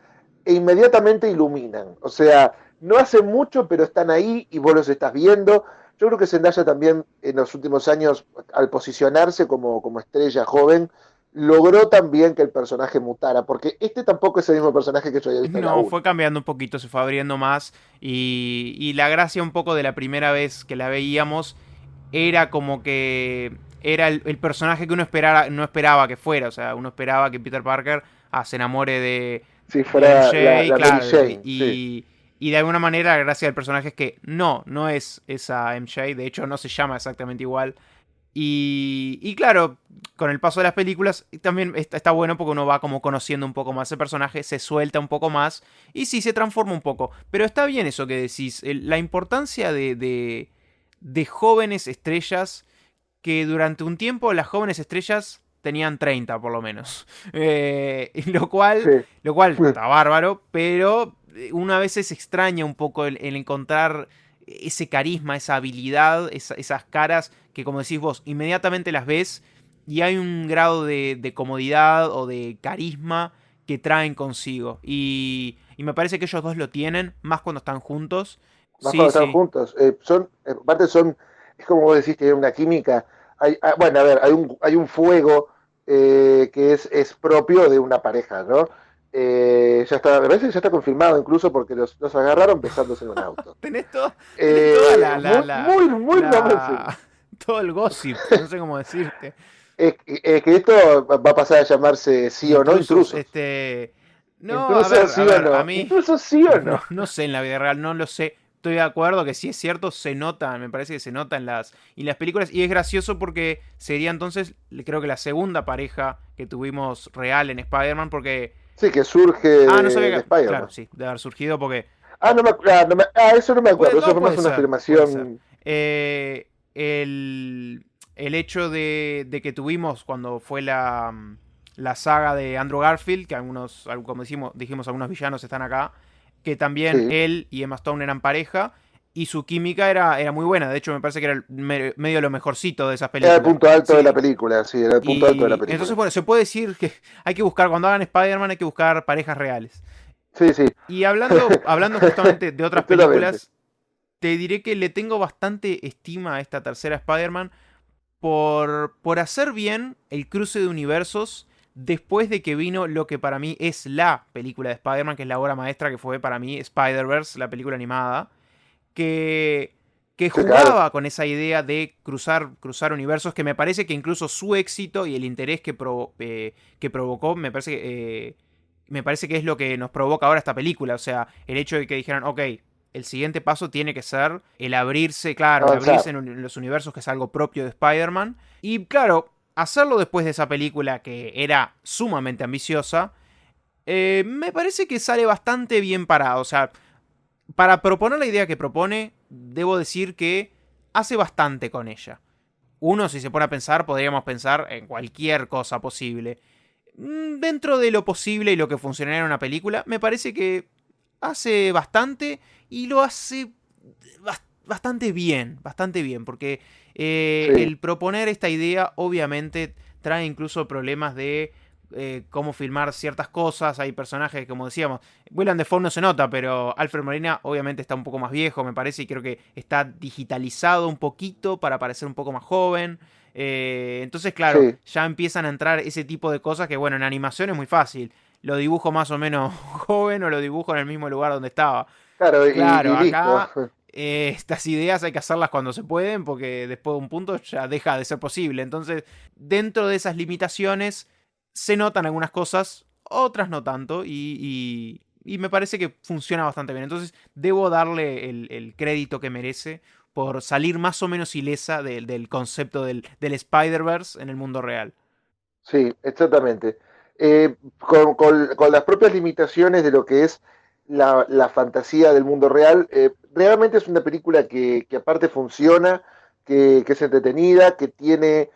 e inmediatamente iluminan. O sea, no hacen mucho, pero están ahí y vos los estás viendo. Yo creo que Zendaya también en los últimos años, al posicionarse como estrella joven, logró también que el personaje mutara, porque este tampoco es el mismo personaje que yo había visto en la No, fue 1. cambiando un poquito, se fue abriendo más y la gracia un poco de la primera vez que la veíamos era como que era el personaje que uno no esperaba que fuera, o sea, uno esperaba que Peter Parker se enamore Si de fuera MJ, la Mary claro, Jane, sí. y de alguna manera la gracia del personaje es que no es esa MJ, de hecho no se llama exactamente igual, y claro, con el paso de las películas también está bueno porque uno va como conociendo un poco más ese personaje, se suelta un poco más y sí, se transforma un poco. Pero está bien eso que decís, la importancia de jóvenes estrellas que durante un tiempo las jóvenes estrellas tenían 30 por lo menos. Lo cual, Sí. lo cual está bárbaro, pero una vez se extraña un poco el encontrar ese carisma, esa habilidad, esas caras que como decís vos, inmediatamente las ves y hay un grado de comodidad o de carisma que traen consigo. Y me parece que ellos dos lo tienen, más cuando están juntos. Más Sí, cuando están sí. juntos. Aparte es como vos decís, tienen una química. Bueno, a ver, hay un fuego que es propio de una pareja, ¿no? Ya está, me parece que ya está confirmado incluso porque los agarraron besándose en un auto. Tenés toda Muy romance. todo el gossip, no sé cómo decirte. Que esto va a pasar a llamarse sí o no Intrusos, intrusos. no, Intrusos a sí o ver, a no. mí, Intrusos sí o no. no sé en la vida real, no lo sé, estoy de acuerdo que sí es cierto, se nota, me parece que se nota en las películas. Y es gracioso porque sería entonces, creo que la segunda pareja que tuvimos real en Spider-Man, porque... Sí, que surge Ah, no sabía de que... Claro, Spider-Man. sí, de haber surgido porque... Eso no me acuerdo, eso No, fue más puede una ser, puede ser. afirmación. El hecho de que tuvimos cuando fue la saga de Andrew Garfield, que algunos, como dijimos, algunos villanos están acá, que también Sí, él y Emma Stone eran pareja, y su química era muy buena. De hecho, me parece que era medio lo mejorcito de esas era el películas. punto alto de la Sí. película, sí, era el punto alto de la Y entonces, película. bueno, se puede decir que hay que buscar, cuando hagan Spider-Man, hay que buscar parejas reales. Sí, sí. Y hablando justamente de otras Totalmente. películas, te diré que le tengo bastante estima a esta tercera Spider-Man por hacer bien el cruce de universos después de que vino lo que para mí es la película de Spider-Man, que es la obra maestra que fue para mí Spider-Verse, la película animada, que, que Sí, claro. jugaba con esa idea de cruzar universos, que me parece que incluso su éxito y el interés que provocó, me parece que es lo que nos provoca ahora esta película. O sea, el hecho de que dijeran, ok, el siguiente paso tiene que ser el abrirse, claro, el abrirse Avanzar. en los universos, que es algo propio de Spider-Man. Y claro, hacerlo después de esa película que era sumamente ambiciosa, me parece que sale bastante bien parado. O sea, para proponer la idea que propone, debo decir que hace bastante con ella. Uno, si se pone a pensar, podríamos pensar en cualquier cosa posible. Dentro de lo posible y lo que funcionaría en una película, me parece que hace bastante y lo hace bastante bien, porque Sí, el proponer esta idea obviamente trae incluso problemas de cómo filmar ciertas cosas. Hay personajes, como decíamos, Willem Dafoe no se nota, pero Alfred Molina obviamente está un poco más viejo, me parece, y creo que está digitalizado un poquito para parecer un poco más joven. Entonces, claro, sí. ya empiezan a entrar ese tipo de cosas que, bueno, en animación es muy fácil. Lo dibujo más o menos joven o lo dibujo en el mismo lugar donde estaba. Claro, Claro, y listo. acá estas ideas hay que hacerlas cuando se pueden porque después de un punto ya deja de ser posible. Entonces, dentro de esas limitaciones se notan algunas cosas, otras no tanto y me parece que funciona bastante bien. Entonces, debo darle el crédito que merece por salir más o menos ilesa del concepto del Spider-Verse en el mundo real. Sí, exactamente. Con las propias limitaciones de lo que es la fantasía del mundo real, realmente es una película que aparte funciona, que es entretenida, que tiene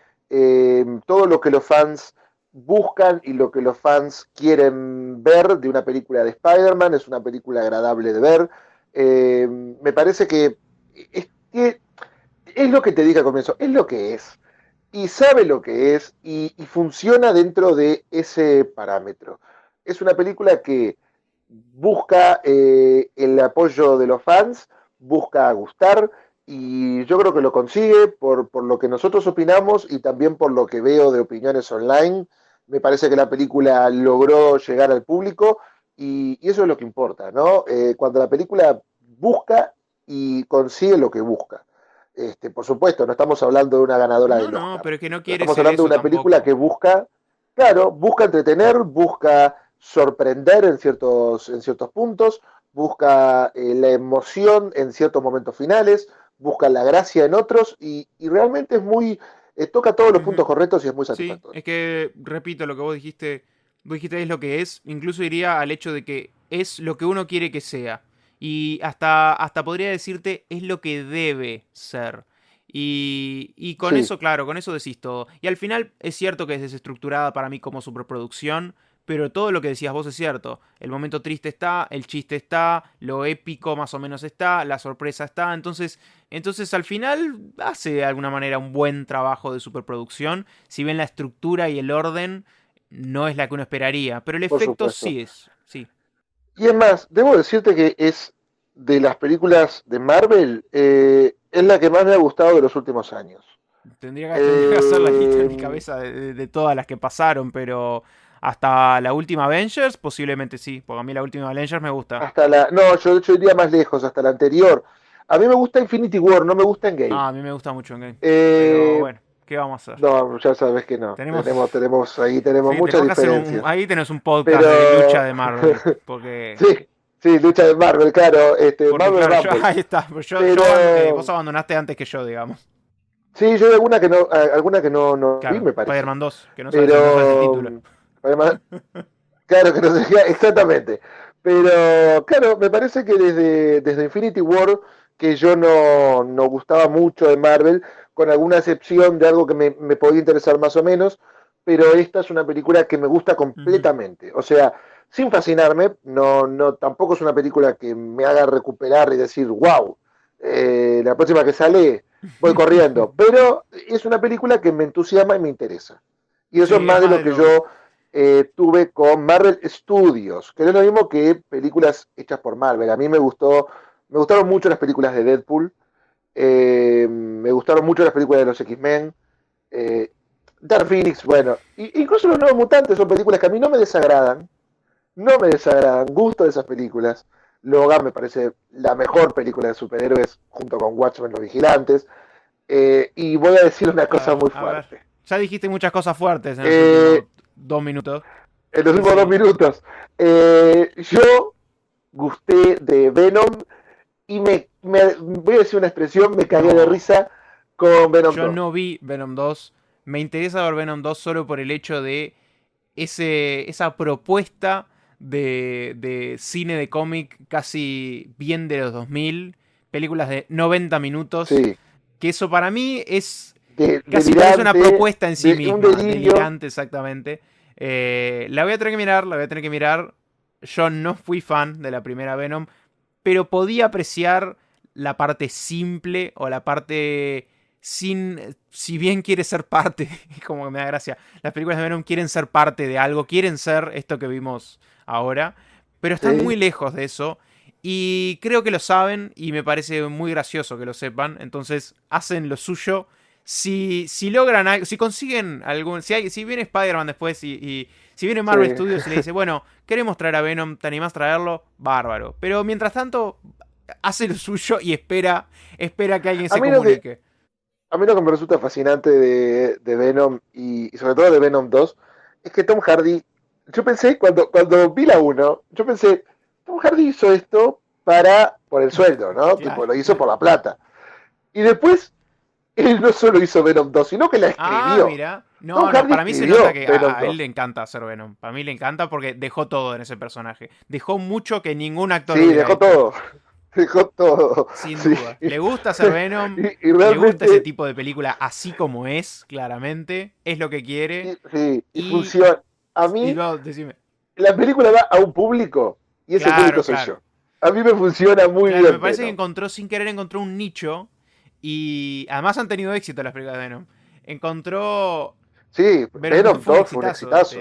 todo lo que los fans buscan y lo que los fans quieren ver de una película de Spider-Man. Es una película agradable de ver. Me parece que es lo que te dije al comienzo, es lo que es y sabe lo que es y funciona dentro de ese parámetro. Es una película que busca el apoyo de los fans, busca gustar y yo creo que lo consigue por lo que nosotros opinamos y también por lo que veo de opiniones online. Me parece que la película logró llegar al público y eso es lo que importa, ¿no? Cuando la película busca y consigue lo que busca. Por supuesto, no estamos hablando de una ganadora No, del no, Oscar, pero es que no pero quiere estamos ser hablando de eso una película tampoco. que busca, claro, busca entretener, busca sorprender en ciertos puntos, busca la emoción en ciertos momentos finales, busca la gracia en otros y realmente es muy, toca todos los puntos Ujú. correctos y es muy Sí, satisfactorio. es que, repito, lo que vos dijiste es lo que es, incluso iría al hecho de que es lo que uno quiere que sea. Y hasta podría decirte es lo que debe ser. Y con Sí, eso, claro, con eso decís todo. Y al final es cierto que es desestructurada para mí como superproducción, pero todo lo que decías vos es cierto. El momento triste está, el chiste está, lo épico más o menos está, la sorpresa está. Entonces al final hace de alguna manera un buen trabajo de superproducción. Si bien la estructura y el orden no es la que uno esperaría, pero el por efecto supuesto. sí es, sí. Y es más, debo decirte que es de las películas de Marvel, es la que más me ha gustado de los últimos años. Tendría que hacer la lista en Eh, mi cabeza de todas las que pasaron, pero hasta la última Avengers posiblemente sí, porque a mí la última Avengers me gusta. no, yo iría más lejos, hasta la anterior. A mí me gusta Infinity War, no me gusta Endgame. Ah, a mí me gusta mucho Endgame, pero Eh, bueno, ¿qué vamos a hacer? no, ya sabes que no. Tenemos, Ahí tenemos sí, muchas tenemos que hacer diferencias. ahí tenés un podcast de lucha Pero de Marvel, porque sí, Sí, lucha de Marvel, claro, Porque Marvel claro, Rumble. ahí está, pues Pero vos abandonaste antes que yo, digamos. sí, yo hay alguna que no vi, Claro, me parece. Spider-Man 2, que no sabes el Pero título. además, claro que no sé, exactamente. Pero claro, me parece que desde Infinity War, que yo no gustaba mucho de Marvel, con alguna excepción de algo que me podía interesar más o menos, pero esta es una película que me gusta Ujú. completamente. O sea, sin fascinarme, tampoco es una película que me haga recuperar y decir, wow, la próxima que sale voy corriendo. Pero es una película que me entusiasma y me interesa. Y eso es Sí, es más de más lo de que lo... yo tuve con Marvel Studios, que no es lo mismo que películas hechas por Marvel. A mí me gustaron mucho las películas de Deadpool, me gustaron mucho las películas de los X-Men, eh, Dark Phoenix, bueno, incluso Los Nuevos Mutantes son películas que a mí no me desagradan, gusto de esas películas. Logan me parece la mejor película de superhéroes junto con Watchmen, Los Vigilantes. Y voy a decir una cosa muy A ver. fuerte. Ya dijiste muchas cosas fuertes en los Eh, últimos 2 minutos. en los últimos dos Sí. minutos. Yo gusté de Venom y voy a decir una expresión, me cagué de No. risa con Venom Yo 2. no vi Venom 2. Me interesa ver Venom 2 solo por el hecho de esa propuesta de cine de cómic casi bien de los 2000. Películas de 90 minutos. Sí, Que eso para mí es casi parece una delirante, propuesta en sí un misma. delirio. Delirante, exactamente. La voy a tener que mirar, la voy a tener que mirar. Yo no fui fan de la primera Venom, pero podía apreciar la parte simple o la parte sin... Si bien quiere ser parte, como que me da gracia, las películas de Venom quieren ser parte de algo, quieren ser esto que vimos ahora, pero están Sí. muy lejos de eso. Y creo que lo saben y me parece muy gracioso que lo sepan. Entonces hacen lo suyo. Si logran algo, si consiguen algún... Si viene Spider-Man después y si viene Sí. Marvel Studios y le dice, bueno, queremos traer a Venom, ¿te animás a traerlo? Bárbaro. Pero mientras tanto, hace lo suyo y espera que alguien A se mí lo que, comunique. a mí lo que me resulta fascinante de Venom y sobre todo de Venom 2 es que Tom Hardy, yo pensé cuando vi la uno yo pensé, Tom Hardy hizo esto por el sueldo, ¿no? Claro, Tipo, lo hizo claro. por la plata. Y después, él no solo hizo Venom 2 sino que la Ah, escribió. mira. Tom No, no, Hardy para mí se nota escribió que Venom a él le 2. encanta hacer Venom. Para mí le encanta porque dejó todo en ese personaje. Dejó mucho que ningún actor Sí, hubiera dejó hecho. todo. Dejó todo. Sin Sí. duda. Le gusta hacer Venom. Y Le gusta ese realmente, tipo de película así como es, claramente. Es lo que quiere. sí, y Y... funciona. A Y mí, no, decime. la película va a un público y ese público Claro, soy claro. yo. A mí me funciona muy Claro, me bien parece que Venom. encontró, sin querer, encontró un nicho. Y además han tenido éxito las películas de Venom. Encontró. Sí, Venom 2 Venom fue un 2 fue un exitazo. exitazo.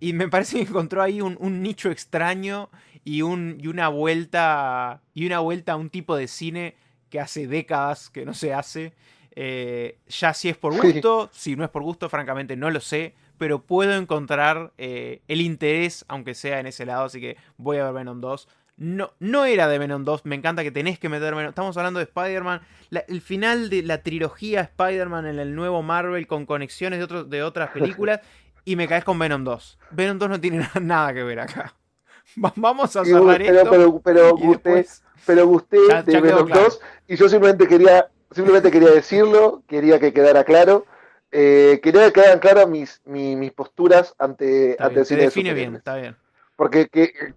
Y me parece que encontró ahí un nicho extraño y una vuelta. Y una vuelta a un tipo de cine que hace décadas que no se hace. Ya si es por Sí. gusto, si no es por gusto, francamente no lo sé. Pero puedo encontrar el interés, aunque sea en ese lado. Así que voy a ver Venom 2. No, no era de Venom 2. Me encanta que tenés que meter Venom. Estamos hablando de Spider-Man. El final de la trilogía Spider-Man en el nuevo Marvel con conexiones de otras películas. Y me caes con Venom 2. Venom 2 no tiene nada que ver acá. Vamos a Y, cerrar pero, esto y gusté, después... pero gusté de Ya quedó Venom claro. 2 y yo simplemente quería decirlo, quería que quedara claro. Quería que quedaran claras mis posturas Está ante bien, el te cine de define bien, superhéroes. está bien. Porque,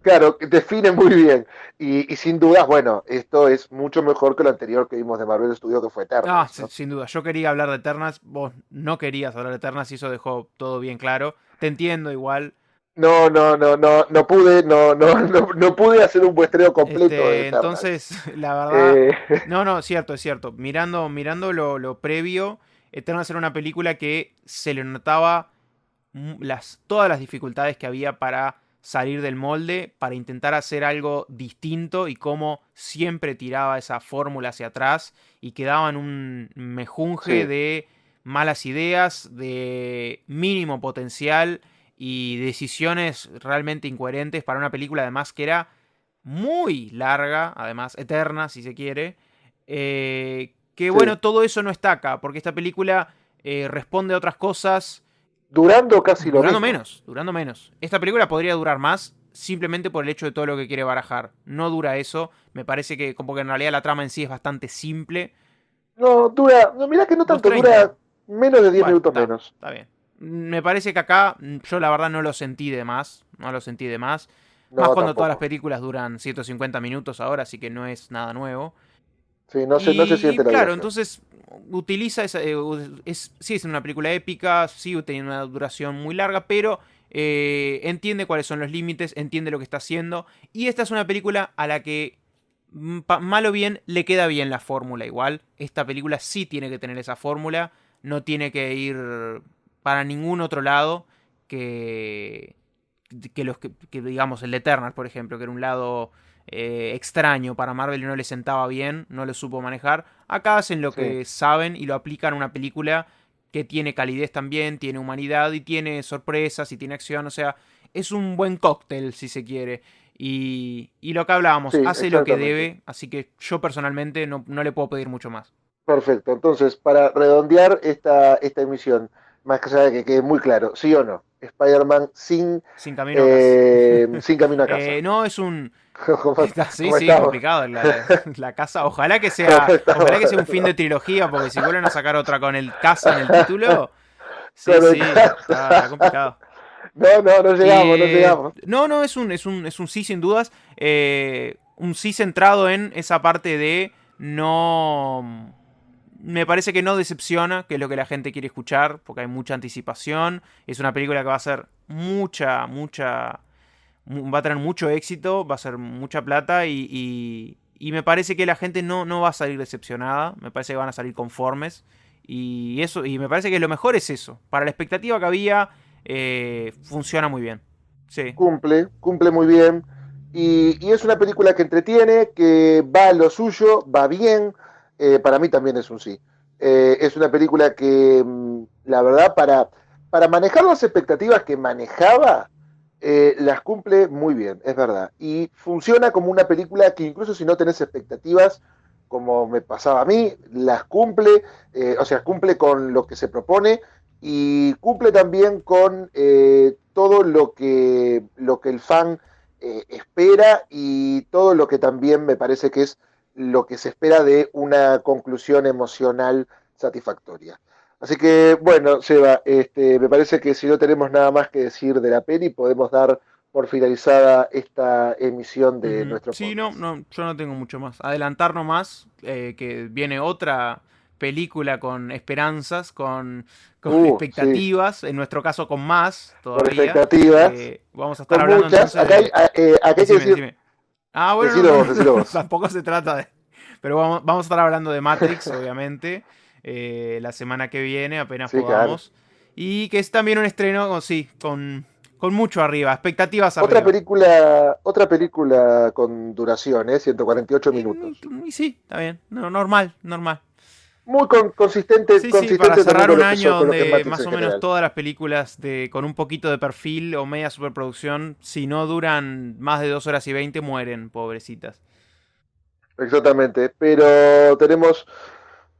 claro, define muy bien. Y sin dudas, bueno, esto es mucho mejor que lo anterior que vimos de Marvel Studios, que fue Ah, Eternals, ¿no? sin duda. Yo quería hablar de Eternals. Vos no querías hablar de Eternals y eso dejó todo bien claro. Te entiendo igual. No pude, no pude hacer un muestreo completo de Eternals. Entonces, la verdad. Eh, No, no, cierto, es cierto. Mirando lo previo, Eternals era una película que se le notaba todas las dificultades que había para salir del molde, para intentar hacer algo distinto y cómo siempre tiraba esa fórmula hacia atrás y quedaba en un mejunje sí, de malas ideas, de mínimo potencial y decisiones realmente incoherentes para una película además que era muy larga, además eterna si se quiere, que sí, bueno, todo eso no está acá, porque esta película responde a otras cosas durando casi lo Durando mismo. menos, durando menos. Esta película podría durar más simplemente por el hecho de todo lo que quiere barajar. No dura eso. Me parece que como que en realidad la trama en sí es bastante simple. No, dura, no, mirá que no Dos tanto, treinta. dura menos de 10 Bueno, minutos menos. está bien. Me parece que acá yo la verdad no lo sentí de más. No lo sentí de más. Más No, cuando todas las tampoco. películas duran 150 minutos ahora, así que no es nada nuevo. Sí, no se Y siente la claro, duración. entonces utiliza esa. Sí, es una película épica, sigue teniendo una duración muy larga, pero entiende cuáles son los límites, entiende lo que está haciendo. Y esta es una película a la que, mal o bien, le queda bien la fórmula igual. Esta película sí tiene que tener esa fórmula, no tiene que ir para ningún otro lado que, que digamos, el de Eternal, por ejemplo, que era un lado extraño para Marvel y no le sentaba bien, no lo supo manejar. Acá hacen lo Sí, que saben y lo aplican a una película que tiene calidez también, tiene humanidad y tiene sorpresas y tiene acción, o sea, es un buen cóctel si se quiere. Y lo que sí, hablábamos, hace lo que exactamente. debe, así que yo personalmente no le puedo pedir mucho más. Perfecto. Entonces, para redondear esta emisión, más que allá de que quede muy claro, ¿sí o no? Spider-Man Sin camino a casa. sin camino a casa. No, es un. ¿Cómo, Sí, cómo sí, estamos? complicado la casa. ¿Cómo estamos? Ojalá que sea un fin de trilogía, porque si vuelven a sacar otra con el casa en el título, sí, Con el sí, casa. está complicado. No Y llegamos, no llegamos. no, es un sí sin dudas. Un sí centrado en esa parte de no. Me parece que no decepciona, que es lo que la gente quiere escuchar, porque hay mucha anticipación. Es una película que va a ser va a tener mucho éxito, va a ser mucha plata y me parece que la gente no va a salir decepcionada, me parece que van a salir conformes y eso, y me parece que lo mejor es eso. Para la expectativa que había, funciona muy bien. Sí. Cumple muy bien. Y es una película que entretiene, que va a lo suyo, va bien. Para mí también es un sí. Es una película que, la verdad, para manejar las expectativas que manejaba, las cumple muy bien, es verdad. Y funciona como una película que incluso si no tenés expectativas, como me pasaba a mí, las cumple, o sea, cumple con lo que se propone y cumple también con todo lo que el fan espera y todo lo que también me parece que es lo que se espera de una conclusión emocional satisfactoria. Así que, bueno, Seba, me parece que si no tenemos nada más que decir de la peli, podemos dar por finalizada esta emisión de Ujú. nuestro Sí, podcast. yo no tengo mucho más. Adelantar nomás, que viene otra película con esperanzas, con Sí, expectativas, en nuestro caso con más con todavía. expectativas, Vamos a estar con hablando muchas. entonces de. Acá hay que Decime, decir, decime. Ah, bueno, decilo vos, decilo vos. tampoco se trata de. Pero vamos a estar hablando de Matrix, obviamente, la semana que viene, apenas Sí, claro. podamos. Y que es también un estreno, sí, con mucho arriba, expectativas arriba. Otra película con duración, 148 minutos. Y sí, está bien. No, normal, normal. Muy Sí, sí, para consistente también cerrar un año con lo que es donde Matrix más en o menos general. todas las películas con un poquito de perfil o media superproducción, si no duran más de 2 horas y 20, mueren, pobrecitas. Exactamente. Pero tenemos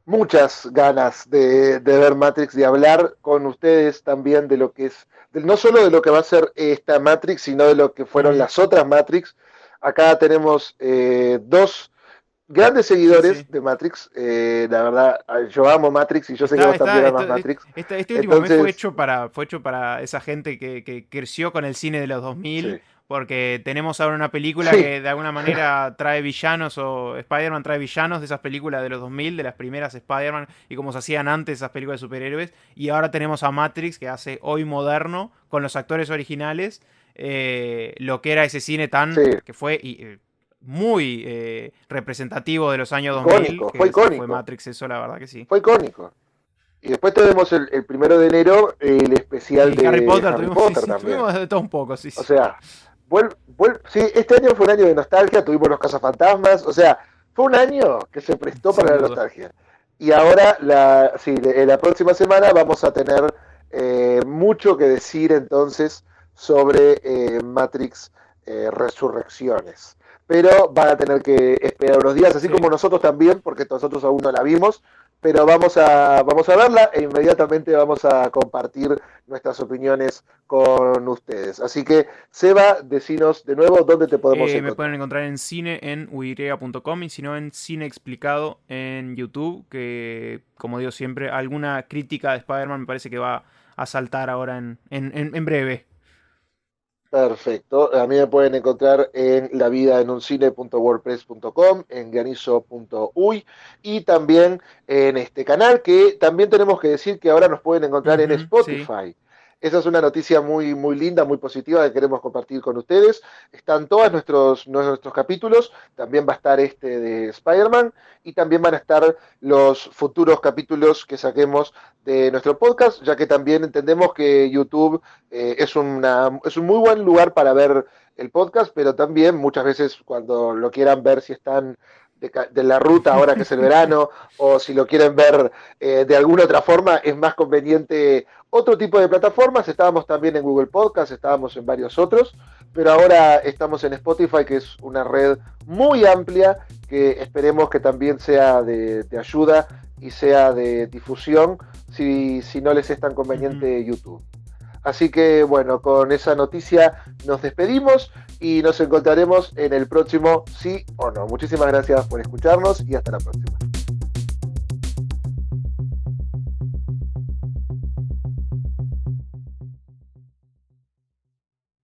muchas ganas de ver Matrix, de hablar con ustedes también de lo que es, no solo de lo que va a ser esta Matrix, sino de lo que fueron Ujú. las otras Matrix. Acá tenemos dos grandes Sí, sí. seguidores de Matrix. La verdad, yo amo Matrix y yo sé que vos también amas Matrix. Este último mes Entonces, fue hecho para esa gente que creció con el cine de los 2000, sí, porque tenemos ahora una película sí, que de alguna manera trae villanos, o Spider-Man trae villanos de esas películas de los 2000, de las primeras Spider-Man, y como se hacían antes esas películas de superhéroes, y ahora tenemos a Matrix, que hace hoy moderno, con los actores originales, lo que era ese cine sí, que fue muy representativo de los años 2000, fue que fue icónico, Matrix, eso la verdad que sí. fue icónico. Y después tenemos el 1 de enero el especial Y Harry de Potter Harry tuvimos, sí, Potter sí, también. tuvimos de todo un poco, sí, O sí. sea, sí, este año fue un año de nostalgia, tuvimos los cazafantasmas, o sea, fue un año que se prestó para Sin la duda. nostalgia. Y ahora, la próxima semana vamos a tener mucho que decir entonces sobre Matrix Resurrecciones. Pero van a tener que esperar unos días, así Sí. como nosotros también, porque nosotros aún no la vimos, pero vamos a verla e inmediatamente vamos a compartir nuestras opiniones con ustedes. Así que, Seba, decinos de nuevo dónde te podemos encontrar. Me pueden encontrar en cine en uy.com y si no en Cine Explicado en YouTube, que como digo siempre, alguna crítica de Spider-Man me parece que va a saltar ahora en breve. Perfecto. A mí me pueden encontrar en lavidaenuncine.wordpress.com, en granizo.uy y también en este canal, que también tenemos que decir que ahora nos pueden encontrar en Sí. Spotify. Esa es una noticia muy, muy linda, muy positiva que queremos compartir con ustedes. Están todos nuestros capítulos, también va a estar este de Spider-Man y también van a estar los futuros capítulos que saquemos de nuestro podcast, ya que también entendemos que YouTube es un muy buen lugar para ver el podcast, pero también muchas veces cuando lo quieran ver si están de la ruta ahora que es el verano, o si lo quieren ver de alguna otra forma, es más conveniente otro tipo de plataformas. Estábamos también en Google Podcast, estábamos en varios otros, pero ahora estamos en Spotify, que es una red muy amplia, que esperemos que también sea de ayuda y sea de difusión, si no les es tan conveniente YouTube. Así que bueno, con esa noticia nos despedimos y nos encontraremos en el próximo Sí o No. Muchísimas gracias por escucharnos y hasta la próxima.